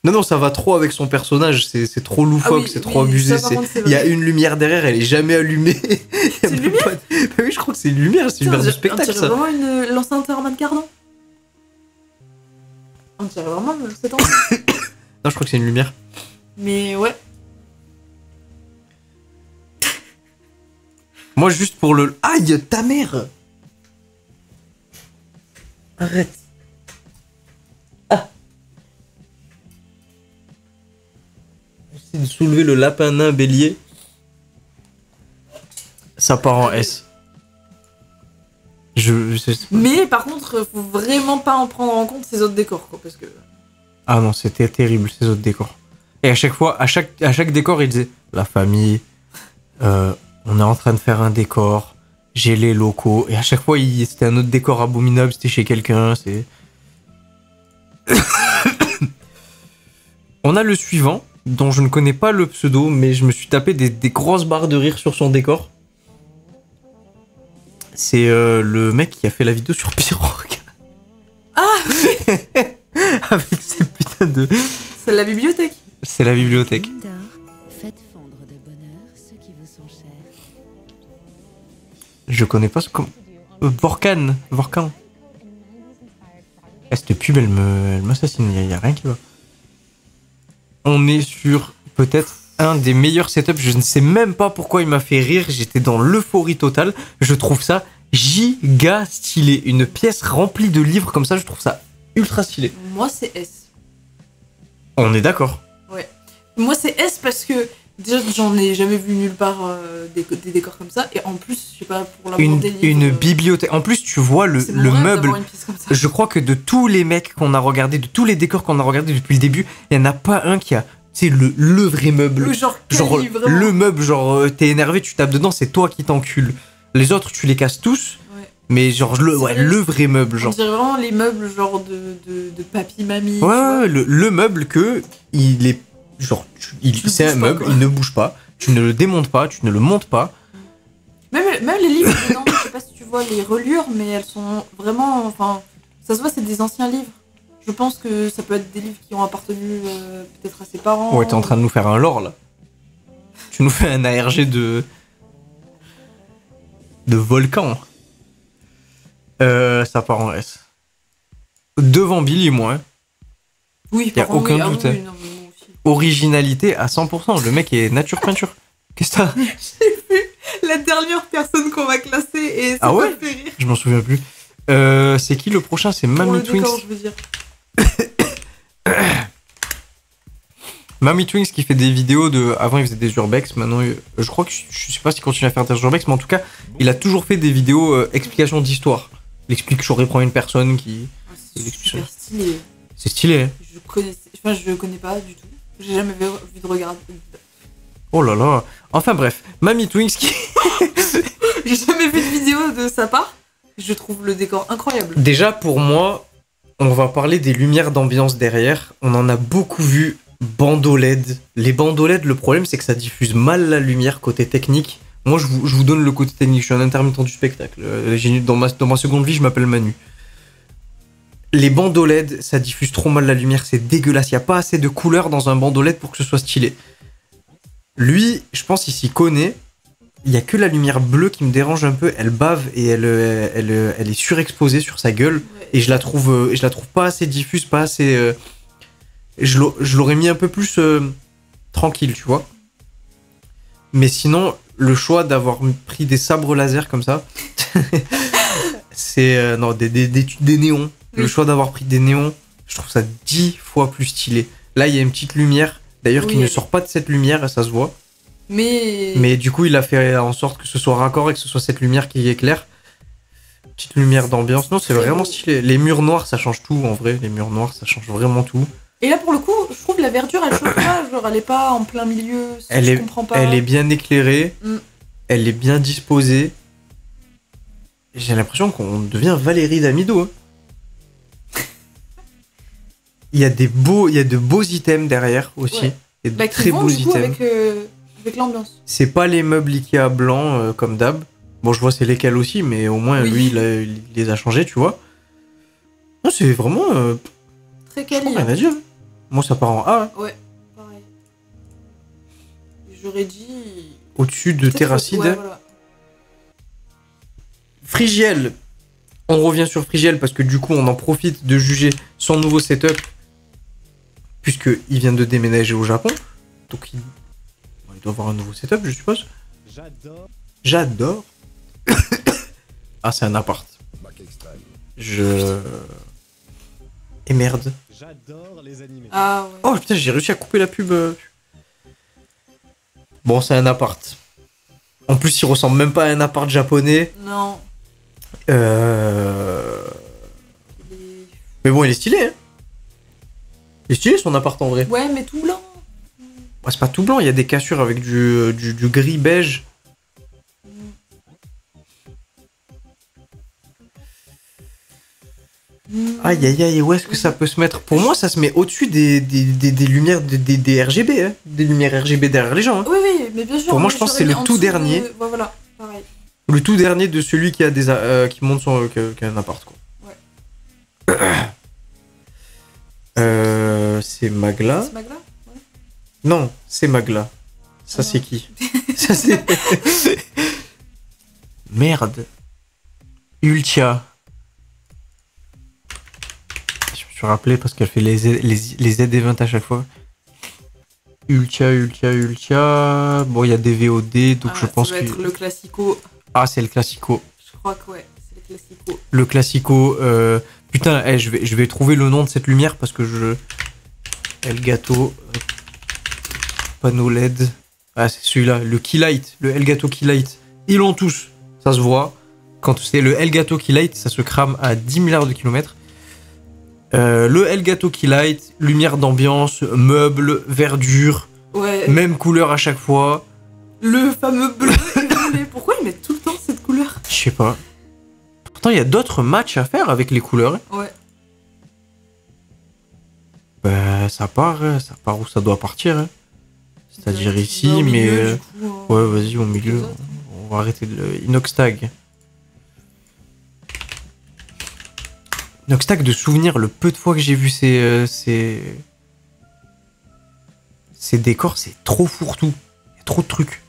Non, ça va trop avec son personnage. C'est trop loufoque, Ah oui, c'est trop oui, abusé. ça, par contre, c'est Il y a vrai. une lumière derrière, elle est jamais allumée. C'est une lumière? Bah oui, je crois que c'est une lumière, c'est une lumière de spectacle, On dirait ça. vraiment l'enceinte Herman Cardon. On dirait vraiment cette enceinte. Non, je crois que c'est une lumière. Mais ouais. Moi, juste pour le. Aïe, ta mère! Arrête. J'essaie de soulever le lapin nain bélier. Ça part en S. Je sais pas. Mais par contre, faut vraiment pas en prendre en compte ces autres décors, quoi, parce que... Ah non, c'était terrible ces autres décors. Et à chaque fois, à chaque décor, il disait la famille, On est en train de faire un décor. J'ai les locaux. Et à chaque fois, c'était un autre décor abominable. C'était chez quelqu'un. C'est... On a le suivant, dont je ne connais pas le pseudo, mais je me suis tapé des grosses barres de rire sur son décor. C'est le mec qui a fait la vidéo sur Pirogue. Ah Avec ses putains de... C'est la bibliothèque. C'est la bibliothèque. Mine d'or, faites fondre de bonheur ceux qui vous sont chers. Je connais pas ce... Vorkan. Cette pub, elle m'assassine. Il y a rien qui va. On est sur peut-être un des meilleurs setups. Je ne sais même pas pourquoi il m'a fait rire. J'étais dans l'euphorie totale. Je trouve ça giga stylé. Une pièce remplie de livres comme ça, je trouve ça ultra stylé. Moi, c'est S. On est d'accord. Moi, c'est S parce que déjà, j'en ai jamais vu nulle part des décors comme ça. Et en plus, je sais pas, pour l'amour des livres... Une bibliothèque. En plus, tu vois le c'est mon rêve meuble. d'avoir une pièce comme ça. Je crois que de tous les mecs qu'on a regardé, de tous les décors qu'on a regardé depuis le début, il n'y en a pas un qui a, tu sais, le vrai meuble. Genre, Genre, quali, vraiment. le meuble, genre, t'es énervé, tu tapes dedans, c'est toi qui t'encules. Les autres, tu les casses tous, Ouais. mais genre, le vrai meuble, On genre. dirait vraiment les meubles genre de papy-mamie. Ouais, le meuble que, il est, genre, c'est un bouges pas, meuble, quoi. il ne bouge pas, tu ne le démontes pas, tu ne le montes pas. Même les livres dedans, je sais pas si tu vois les reliures, mais elles sont vraiment... Enfin, ça se voit, c'est des anciens livres. Je pense que ça peut être des livres qui ont appartenu peut-être à ses parents. Ouais, t'es en train de nous faire un lore, là. Tu nous fais un ARG de volcan. Ça part en S. Devant Billy, moi. Hein. Oui, y a par contre, aucun oui, doute, ah hein. oui, non, mais moi aussi. Originalité à 100%. Le mec est nature peinture. Qu'est-ce que t'as? La dernière personne qu'on va classer et ça Ah ouais m'a fait rire. Je m'en souviens plus. C'est qui le prochain? C'est Pour Mamie le Twinks. décor, je veux dire. Mamie Twinks qui fait des vidéos de... Avant, il faisait des urbex. Maintenant, je crois que... Je sais pas s'il continue à faire des urbex, mais en tout cas, il a toujours fait des vidéos explications d'histoire. Il explique que j'aurais prend une personne qui... Ah, c'est super stylé. C'est stylé, hein. Je connais pas du tout. J'ai jamais vu de regard. Oh là là. Enfin bref, Mamie Twinks qui... J'ai jamais vu de vidéo de sa part. Je trouve le décor incroyable. Déjà, pour moi, on va parler des lumières d'ambiance derrière. On en a beaucoup vu. Bandeaux LED. Les bandeaux LED, le problème, c'est que ça diffuse mal la lumière côté technique. Moi, je vous donne le côté technique. Je suis un intermittent du spectacle. Dans ma seconde vie, je m'appelle Manu. Les bandeaux LED, ça diffuse trop mal la lumière. C'est dégueulasse. Il n'y a pas assez de couleurs dans un bandeau LED pour que ce soit stylé. Lui, je pense qu'il s'y connaît. Il n'y a que la lumière bleue qui me dérange un peu. Elle bave et elle est surexposée sur sa gueule. Ouais. Et je la trouve pas assez diffuse, pas assez... Je l'aurais mis un peu plus tranquille, tu vois. Mais sinon, le choix d'avoir pris des sabres laser comme ça, c'est... non, des néons. Le Oui. choix d'avoir pris des néons, je trouve ça 10 fois plus stylé. Là, il y a une petite lumière, d'ailleurs, qui Oui, ne elle- sort pas de cette lumière, ça se voit. Mais... Mais du coup, il a fait en sorte que ce soit raccord et que ce soit cette lumière qui éclaire. Petite lumière d'ambiance. Non, c'est Très vraiment beau. stylé. Les murs noirs, ça change tout, en vrai. Les murs noirs, ça change vraiment tout. Et là, pour le coup, je trouve la verdure, elle chauffe pas. Genre, elle est pas en plein milieu. Je comprends pas. Elle est bien éclairée, Mm. elle est bien disposée. J'ai l'impression qu'on devient Valérie Damido. Hein. Il y a de beaux items derrière aussi. Ouais. Et de Bah, qui très vont, beaux du coup, items. avec l'ambiance. C'est pas les meubles Ikea blancs comme d'hab. Bon, je vois c'est lesquels aussi, mais au moins Oui. lui, il les a changés, tu vois. Non, c'est vraiment. Très Je quali. rien à dire. Moi, ça part en A. Hein. Ouais, pareil. J'aurais dit... Au-dessus de peut-être- Terracide. Ouais, voilà. Frigiel. On revient sur Frigiel parce que du coup, on en profite de juger son nouveau setup. Puisqu'il vient de déménager au Japon. Donc, il doit avoir un nouveau setup, je suppose. J'adore. J'adore. Ah, c'est un appart. Et merde. J'adore les animés. Ah ouais. Oh putain, j'ai réussi à couper la pub. Bon, c'est un appart. En plus, il ressemble même pas à un appart japonais. Non. Euh... Il est- Mais bon, il est stylé, hein. Il est stylé son appart en vrai. Ouais, mais tout blanc. Ouais, c'est pas tout blanc, il y a des cassures avec du gris beige. Aïe aïe aïe, où est-ce que ça peut se mettre? Pour moi, ça se met au-dessus des lumières des RGB, hein. Des lumières RGB derrière les gens. Hein. Oui, oui, mais bien sûr. Pour moi, mais je pense que j'aurais c'est mis le en tout dessous dernier. Ouais, voilà, pareil. Le tout dernier de celui qui a qui monte son qui a un appart, quoi. C'est Magla. C'est Magla. Non, c'est Magla. Ça, Ah c'est non. qui? Ça, c'est. Merde. Ultia. Je me suis rappelé parce qu'elle fait les Z-Events à chaque fois. Ultia. Bon, il y a des VOD, donc je pense ça que. va être le classico. Ah, c'est le classico. Je crois que ouais, c'est le classico. Le classico. Putain, je vais trouver le nom de cette lumière parce que je. Elgato. Panneau LED. Ah, c'est celui-là. Le Keylight. Le Elgato Keylight. Ils l'ont tous. Ça se voit. Quand c'est le Elgato Keylight, ça se crame à 10 milliards de kilomètres. Le Elgato Keylight. Lumière d'ambiance. Meubles. Verdure. Ouais. Même couleur à chaque fois. Le fameux bleu et violet. Pourquoi ils mettent tout le temps cette couleur? Je sais pas. Pourtant, il y a d'autres matchs à faire avec les couleurs. Ouais. Bah, ça part où ça doit partir. Hein. C'est-à-dire ici, Au mais. milieu, du coup, Ouais, vas-y, au milieu. les autres. On va arrêter le Inoxtag. Inoxtag, de souvenir, le peu de fois que j'ai vu ces décors, c'est trop fourre-tout. Il y a trop de trucs.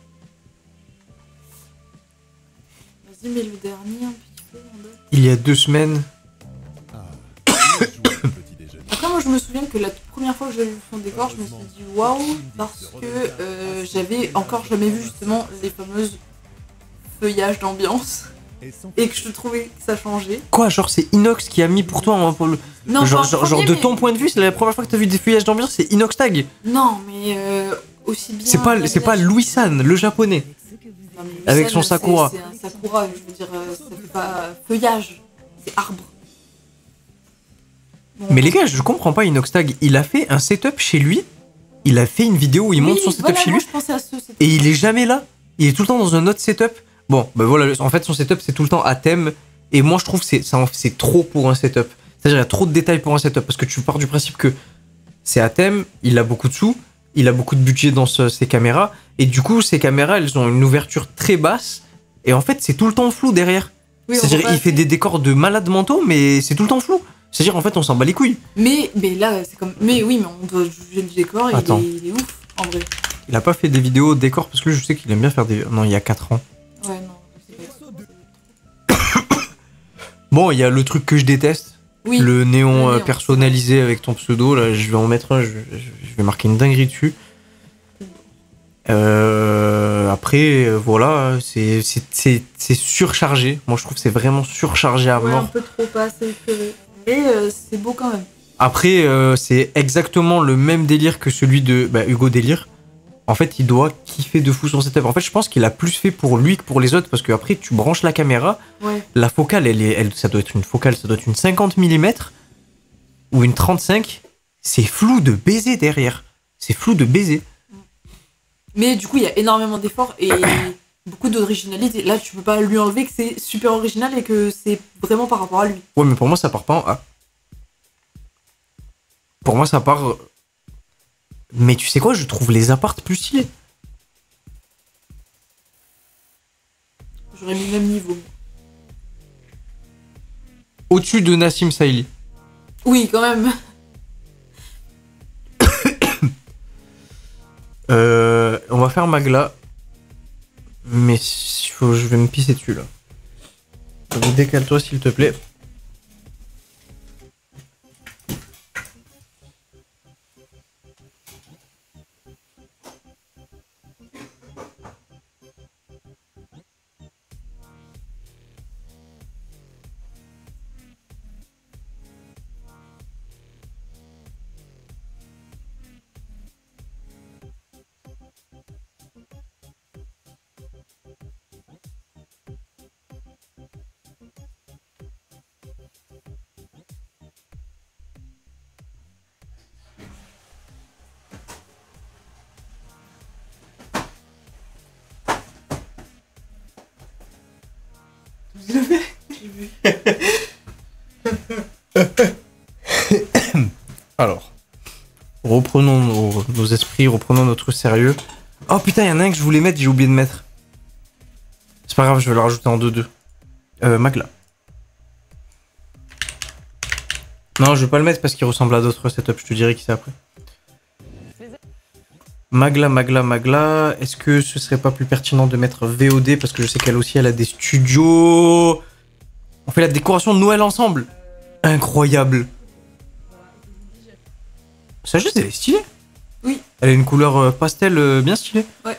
Vas-y, mais le dernier, un petit peu. en bas. Il y a 2 semaines. Après, moi, je me souviens que la toute première fois que j'avais vu son décor, je me suis dit waouh, parce que j'avais encore jamais vu justement les fameuses feuillages d'ambiance et que je trouvais que ça changeait. Quoi, genre c'est Inox qui a mis pour toi, hein, pour le. Non, genre, pas en genre premier, de mais- ton point de vue, c'est la première fois que t'as vu des feuillages d'ambiance, c'est Inoxtag. Non, mais aussi bien. C'est pas Louis-san, le japonais. Non, mais avec Lucerne, son sakura. C'est un sakura, je veux dire, ça fait pas feuillage, c'est arbre. Bon, Mais les gars, je comprends pas Inoxtag. Il a fait un setup chez lui. Il a fait une vidéo où il monte son setup voilà, chez moi, lui. je pensais à ce setup. Et il est jamais là. Il est tout le temps dans un autre setup. Bon, bah voilà, en fait, son setup, c'est tout le temps à thème. Et moi, je trouve que c'est trop pour un setup. C'est-à-dire, il y a trop de détails pour un setup. Parce que tu pars du principe que c'est à thème, il a beaucoup de sous, il a beaucoup de budget dans ses caméras. Et du coup, ces caméras, elles ont une ouverture très basse. Et en fait, c'est tout le temps flou derrière. Oui, on C'est-à-dire, voit pas il fait assez. des décors de malades mentaux, mais c'est tout le temps flou. C'est-à-dire, en fait, on s'en bat les couilles. Mais là, c'est comme. Mais oui, mais on doit juger le décor, Attends. il est ouf, en vrai. Il a pas fait des vidéos décors parce que je sais qu'il aime bien faire des. Non, il y a 4 ans. Ouais, non, c'est pas. Bon, il y a le truc que je déteste. Oui. Le néon Le néon, personnalisé avec ton pseudo. Là, je vais en mettre un. Je vais marquer une dinguerie dessus. Après, voilà, c'est surchargé. Moi, je trouve que c'est vraiment surchargé à Ouais, un mort. peu trop pas assez éclairé. Mais c'est beau quand même. Après, c'est exactement le même délire que celui de Hugo Délire. En fait, il doit kiffer de fou son setup. En fait, je pense qu'il a plus fait pour lui que pour les autres parce que après, tu branches la caméra. Ouais. La focale, ça doit être une focale, ça doit être une 50 mm ou une 35. C'est flou de baiser derrière. C'est flou de baiser. Mais du coup, il y a énormément d'efforts et beaucoup d'originalité. Là, tu peux pas lui enlever que c'est super original et que c'est vraiment par rapport à lui. Ouais, mais pour moi, ça part pas en A. Pour moi, ça part. Mais tu sais quoi, je trouve les apparts plus stylés. J'aurais mis le même niveau. Au-dessus de Nassim Saïli. Oui, quand même. On va faire Magla. Mais je vais me pisser dessus là. Donc, décale-toi s'il te plaît. J'ai vu. Alors, reprenons nos esprits, reprenons notre sérieux. Oh putain, il y en a un que je voulais mettre, j'ai oublié de mettre. C'est pas grave, je vais le rajouter en 2-2. Magla. Non, je vais pas le mettre parce qu'il ressemble à d'autres setups, je te dirai qui c'est après. Magla. Est-ce que ce serait pas plus pertinent de mettre VOD parce que je sais qu'elle aussi, elle a des studios. On fait la décoration de Noël ensemble. Incroyable. Sa juste, elle est stylée. Oui. Elle a une couleur pastel bien stylée. Ouais.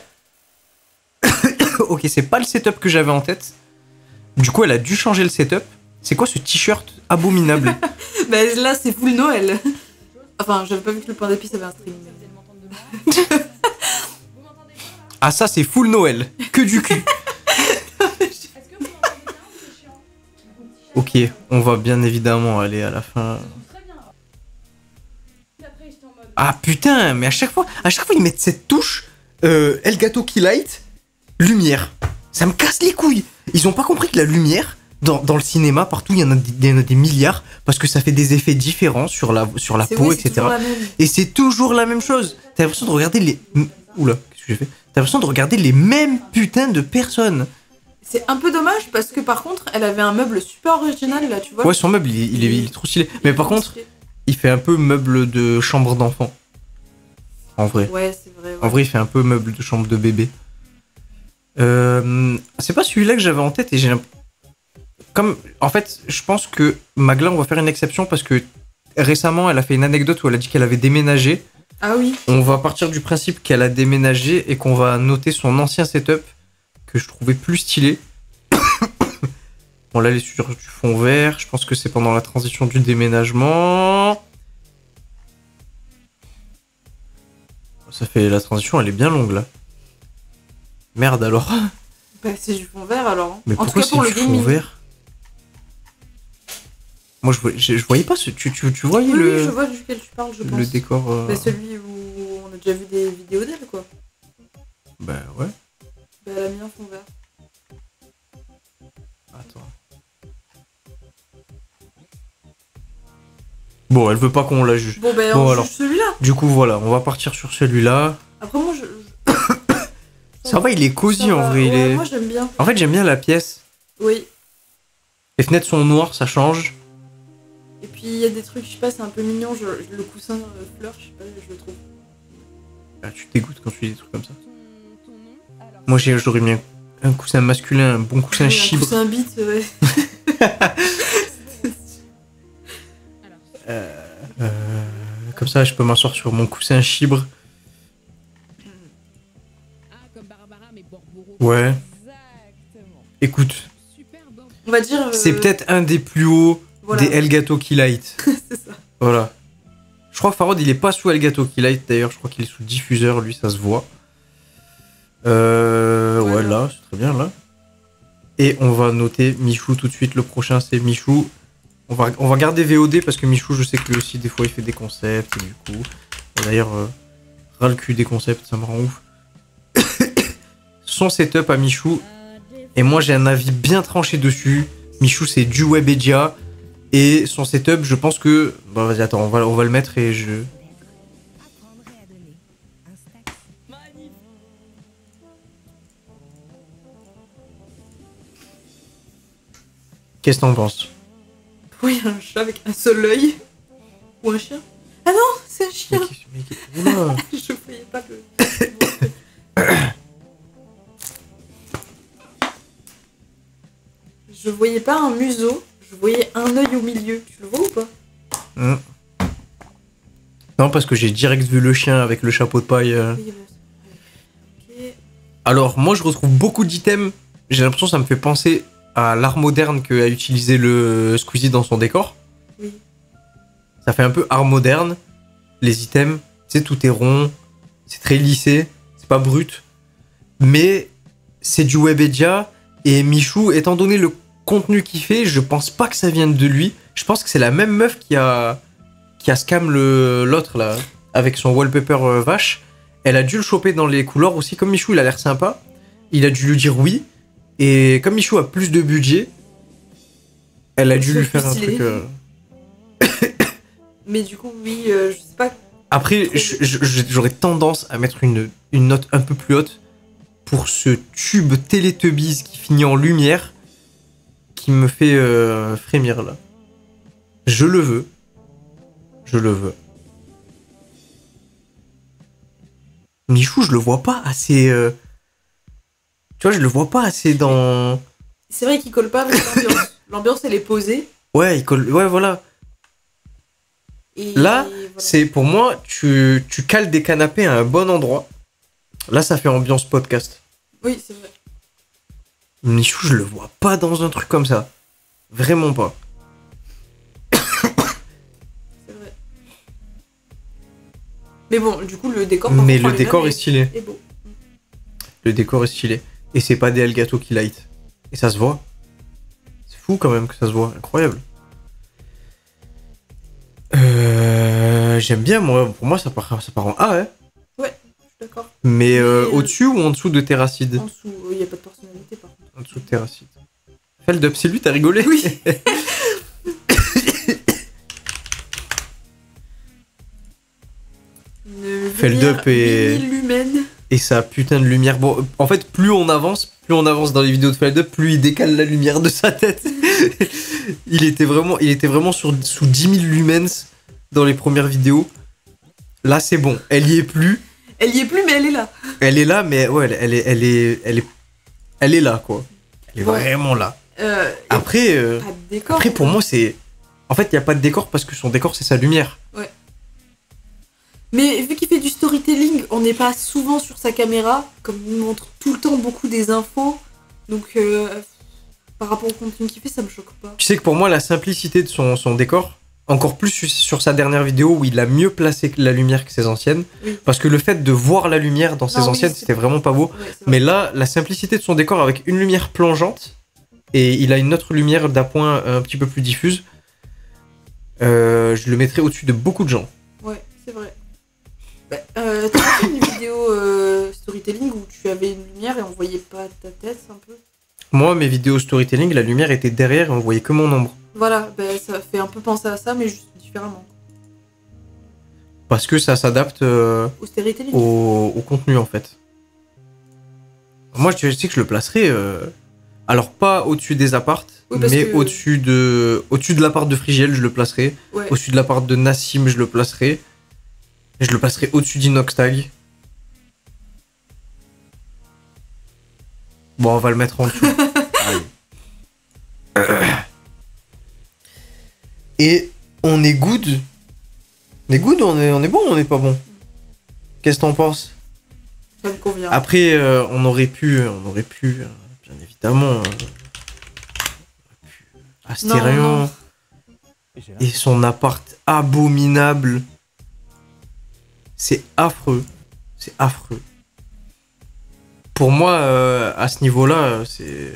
Ok, c'est pas le setup que j'avais en tête. Du coup, elle a dû changer le setup. C'est quoi ce t-shirt abominable? Bah là, c'est full Noël. Enfin, j'avais pas vu que le pain d'épices avait un string. Ah, ça, c'est full Noël. Que du cul. Ok, on va bien évidemment aller à la fin. Ah putain, mais à chaque fois ils mettent cette touche Elgato Keylight, lumière. Ça me casse les couilles. Ils ont pas compris que la lumière, dans le cinéma, partout, il y en a des milliards, parce que ça fait des effets différents sur la peau, etc. Et c'est toujours la même chose. T'as l'impression de regarder les... Oula, qu'est-ce que j'ai fait? T'as l'impression de regarder les mêmes putains de personnes. C'est un peu dommage, parce que par contre, elle avait un meuble super original, là, tu vois. Ouais, son meuble, il est trop stylé. Mais par contre, il fait un peu meuble de chambre d'enfant. En vrai. Ouais, c'est vrai. Ouais. En vrai, il fait un peu meuble de chambre de bébé. C'est pas celui-là que j'avais en tête et j'ai en fait, je pense que Magla, on va faire une exception parce que récemment, elle a fait une anecdote où elle a dit qu'elle avait déménagé. Ah oui. On va partir du principe qu'elle a déménagé et qu'on va noter son ancien setup que je trouvais plus stylé. Bon, là, elle est sur du fond vert. Je pense que c'est pendant la transition du déménagement. Ça fait la transition, elle est bien longue là. Merde alors. Bah c'est du fond vert alors. Mais en pourquoi tout cas pour c'est le du fond gaming. vert? Moi je voyais pas ce. Tu voyais Oui, le. oui, je vois duquel tu parles, je pense. Le décor. Bah celui où on a déjà vu des vidéos d'elle quoi. Bah ouais. Bah elle a mis un fond vert. Attends. Bon, elle veut pas qu'on la juge. Bon bah Bon, on alors. juge celui-là. Du coup voilà, on va partir sur celui-là. Après moi Ça va, il est cosy ça en va. vrai. Il Ouais, est... moi j'aime bien. En fait, j'aime bien la pièce. Oui. Les fenêtres sont noires, ça change. Et puis il y a des trucs, je sais pas, c'est un peu mignon, le coussin fleur, je sais pas, je le trouve. Ah, tu te dégoûtes quand tu dis des trucs comme ça. Moi, j'aurais mis un coussin masculin, un bon coussin Ouais, chibre. Un coussin bite, ouais. Comme ça, je peux m'asseoir sur mon coussin chibre. Ouais. Écoute, On va dire. c'est peut-être un des plus hauts voilà. des Elgato Keylight. C'est ça. Voilà. Je crois que Farod, il est pas sous Elgato Keylight d'ailleurs. Je crois qu'il est sous diffuseur, lui, ça se voit. Ouais, là, c'est très bien, là. Et on va noter Michou tout de suite. Le prochain, c'est Michou. On va garder VOD parce que Michou, je sais que lui aussi, des fois, il fait des concepts. Et du coup, et d'ailleurs, ras le cul des concepts, ça me rend ouf. Son setup à Michou. Et moi, j'ai un avis bien tranché dessus. Michou, c'est du Webedia. Et son setup, je pense que... Bah, vas-y, attends, on va le mettre et je... Qu'est-ce que t'en penses? Oui, un chat avec un seul œil. Ou un chien. Ah non, c'est un chien. Oula. Je voyais pas le. Je voyais pas un museau, je voyais un œil au milieu. Tu le vois ou pas? Non, parce que j'ai direct vu le chien avec le chapeau de paille. Oui, bon. Ok. Alors, moi, je retrouve beaucoup d'items. J'ai l'impression que ça me fait penser à l'art moderne qu'a utilisé le Squeezie dans son décor. Oui. Ça fait un peu art moderne. Les items, tu sais, tout est rond. C'est très lissé. C'est pas brut. Mais c'est du Webedia. Et Michou, étant donné le contenu qu'il fait, je pense pas que ça vienne de lui. Je pense que c'est la même meuf qui a scam l'autre là, avec son wallpaper vache. Elle a dû le choper dans les couleurs aussi. Comme Michou, il a l'air sympa. Il a dû lui dire oui. Et comme Michou a plus de budget, Elle a dû C'est lui faire un stylé. truc. Mais du coup, oui, je sais pas. Après, j'aurais tendance à mettre une note un peu plus haute pour ce tube Teletubbies qui finit en lumière qui me fait frémir là. Je le veux. Je le veux. Michou, je le vois pas assez. Tu vois, je le vois pas assez dans. C'est vrai qu'il colle pas avec l'ambiance. L'ambiance, elle est posée. Ouais, il colle. Ouais, voilà. Et Là, voilà. c'est pour moi, tu cales des canapés à un bon endroit. Là, ça fait ambiance podcast. Oui, c'est vrai. Michou, je le vois pas dans un truc comme ça. Vraiment pas. C'est vrai. Mais bon, du coup, le décor. Mais par le contre, décor est stylé. est beau. Le décor est stylé. Et c'est pas des Elgato qui light. Et ça se voit. C'est fou quand même que ça se voit. Incroyable. J'aime bien, moi. Pour moi, ça part en A, hein. Ouais, je suis d'accord. Mais Mais, au-dessus ou en dessous de Terracide? En dessous, il n'y a pas de personnalité par contre. En dessous de Terracide. Feldup, c'est lui, t'as rigolé? Oui. Une Feldup lumière et- mini-lumène. Et sa putain de lumière. Bon, en fait, plus on avance dans les vidéos de Feldup, plus il décale la lumière de sa tête. il était vraiment sous 10 000 lumens dans les premières vidéos. Là, c'est bon. Elle y est plus. Elle y est plus, mais elle est là. Elle est là, mais ouais, elle est là, quoi. Elle est Ouais. vraiment là. Et Après, pas de décor. après pour moi, c'est. En fait, il n'y a pas de décor parce que son décor, c'est sa lumière. Mais vu qu'il fait du storytelling, on n'est pas souvent sur sa caméra, comme il montre tout le temps beaucoup des infos. Donc, par rapport au contenu qu'il fait, ça me choque pas. Tu sais que pour moi, la simplicité de son décor, encore plus sur sa dernière vidéo où il a mieux placé la lumière que ses anciennes, Oui. parce que le fait de voir la lumière dans ses Non, oui, anciennes, c'est c'était pas- vraiment pas beau. Ouais, c'est vrai. Mais là, la simplicité de son décor avec une lumière plongeante, et il a une autre lumière d'appoint un petit peu plus diffuse, je le mettrais au-dessus de beaucoup de gens. Ouais, c'est vrai. Bah, t'as pas fait une vidéo storytelling où tu avais une lumière et on voyait pas ta tête un peu? Moi, mes vidéos storytelling, la lumière était derrière et on voyait que mon ombre. Voilà, bah, ça fait un peu penser à ça, mais juste différemment. Parce que ça s'adapte Au storytelling. au contenu, en fait. Moi, je sais que je le placerais... alors, pas au-dessus des apparts, Oui, parce mais que- au-dessus de l'appart de Frigiel, je le placerai. Ouais. Au-dessus de l'appart de Nassim, je le placerai. Et je le placerai au-dessus d'Inoxtag. Bon, on va le mettre en dessous. Allez. Et on est good. On est good, on est bon ou on est pas bon? Qu'est-ce que t'en penses? Ça me convient. Après, on aurait pu, bien évidemment, Astérion Non. et son appart abominable. C'est affreux. C'est affreux. Pour moi, à ce niveau-là, c'est...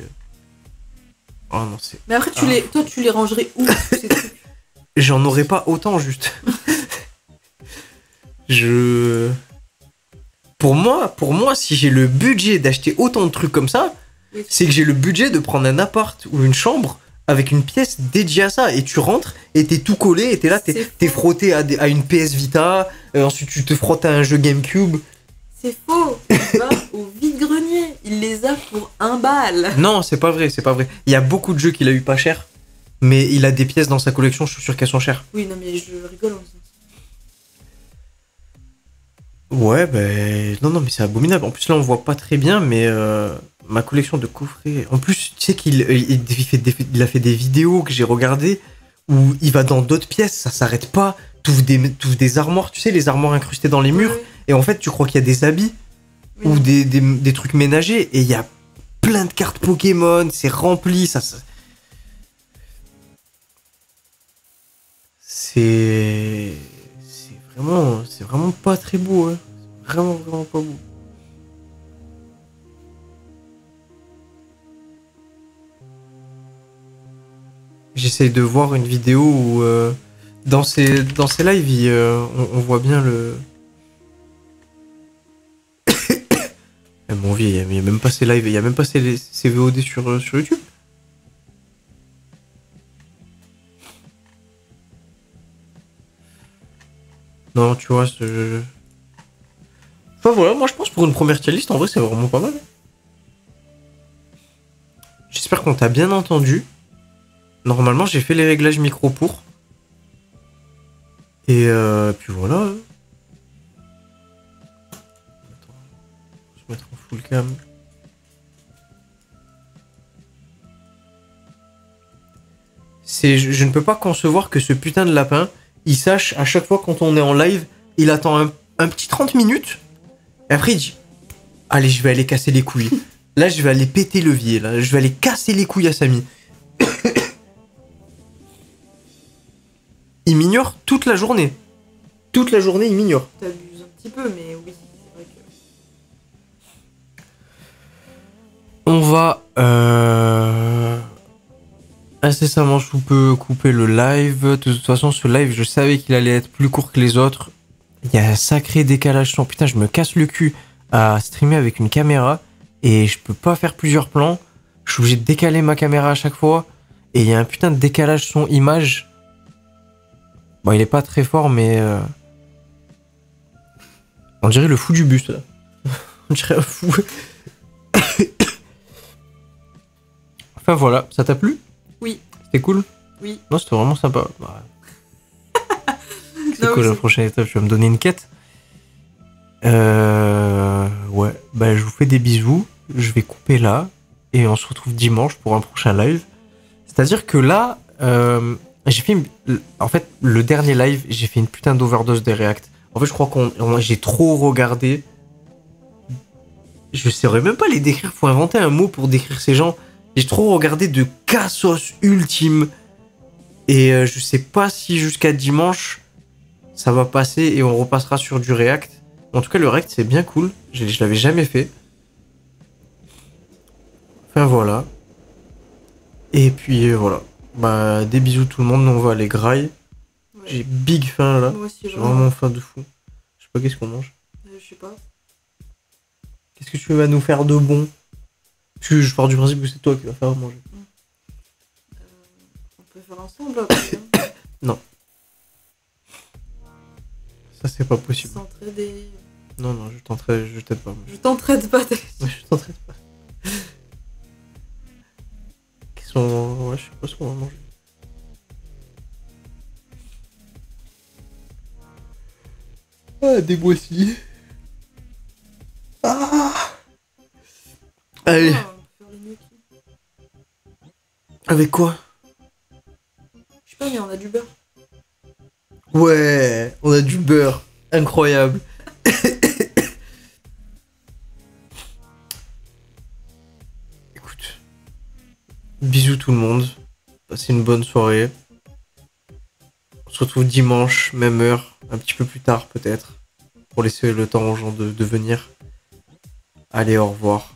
Oh non, c'est... Mais après, toi, tu les rangerais où ces trucs? J'en aurais pas autant, juste. Pour moi, si j'ai le budget d'acheter autant de trucs comme ça, Oui. c'est que j'ai le budget de prendre un appart ou une chambre avec une pièce dédiée à ça. Et tu rentres et t'es tout collé et t'es là, C'est t'es faux. frotté à une PS Vita. Ensuite, tu te frottes à un jeu GameCube. C'est faux. Il va au vide-grenier. Il les a pour 1 balle. Non, c'est pas vrai, c'est pas vrai. Il y a beaucoup de jeux qu'il a eu pas cher, mais il a des pièces dans sa collection, je suis sûr qu'elles sont chères. Oui, non, mais je rigole en disant ça. Ouais, ben... Non, mais c'est abominable. En plus, là, on voit pas très bien, mais ma collection de coffrets... En plus, tu sais qu'il il a fait des vidéos que j'ai regardées où il va dans d'autres pièces, ça s'arrête pas. T'ouvres des armoires, tu sais, les armoires incrustées dans les murs, Ouais, et en fait, tu crois qu'il y a des habits oui. ou des trucs ménagers, et il y a plein de cartes Pokémon, c'est rempli, c'est vraiment pas très beau, hein. Vraiment pas beau. J'essaye de voir une vidéo où dans ses lives on voit bien le... Mon vieux, il y a même pas ses lives, il y a même pas ses VOD sur YouTube. Non, tu vois, enfin voilà, moi je pense pour une première tier list, en vrai, c'est vraiment pas mal. J'espère qu'on t'a bien entendu. Normalement, j'ai fait les réglages micro pour. Et puis voilà. Attends, je vais se mettre en full cam. Je ne peux pas concevoir que ce putain de lapin, il sache à chaque fois quand on est en live, il attend un petit 30 minutes. Et après, il dit allez, je vais aller casser les couilles. Là, je vais aller péter levier. Là, je vais aller casser les couilles à Samy. Il m'ignore toute la journée. Toute la journée, il m'ignore. T'abuses un petit peu, mais oui, c'est vrai que. On va incessamment sous peu couper le live. De toute façon, ce live, je savais qu'il allait être plus court que les autres. Il y a un sacré décalage son. Putain, je me casse le cul à streamer avec une caméra et je peux pas faire plusieurs plans. Je suis obligé de décaler ma caméra à chaque fois. Et il y a un putain de décalage son image. Bon, il est pas très fort, mais on dirait le fou du bus là. On dirait un fou. Enfin voilà, ça t'a plu? Oui. C'était cool? Oui. Non, c'était vraiment sympa. Bah, c'est Non, quoi oui, la c'est- prochaine étape? Tu vas me donner une quête? Ouais, bah je vous fais des bisous. Je vais couper là. Et on se retrouve dimanche pour un prochain live. C'est-à-dire que là, j'ai fait en fait, le dernier live, j'ai fait une putain d'overdose des React. En fait, je crois j'ai trop regardé. Je saurais même pas les décrire. Faut inventer un mot pour décrire ces gens. J'ai trop regardé de cassos ultime. Et je sais pas si jusqu'à dimanche, ça va passer et on repassera sur du React. En tout cas, le React, c'est bien cool. Je l'avais jamais fait. Enfin, voilà. Et puis, voilà. Bah, des bisous tout le monde. Nous, on va aller graille. Ouais. J'ai big faim, là. Moi aussi, J'ai vraiment faim de fou. Je sais pas qu'est-ce qu'on mange. Je sais pas. Qu'est-ce que tu vas nous faire de bon? Parce que je pars du principe que c'est toi qui vas faire à manger. On peut faire ensemble après. Hein. Ça, c'est pas possible. S'entraider. Non, je t'aide pas. Je t'entraide pas. Je t'entraide pas. Ouais, je sais pas ce qu'on va manger. Ah, des boissy. Ah. Allez, Ah, on peut faire les gnocchis. avec quoi? Je sais pas, mais on a du beurre. Ouais, on a du beurre. Incroyable. Écoute, bisous tout le monde. Passez une bonne soirée. On se retrouve dimanche, même heure, un petit peu plus tard peut-être, pour laisser le temps aux gens de venir. Allez, au revoir.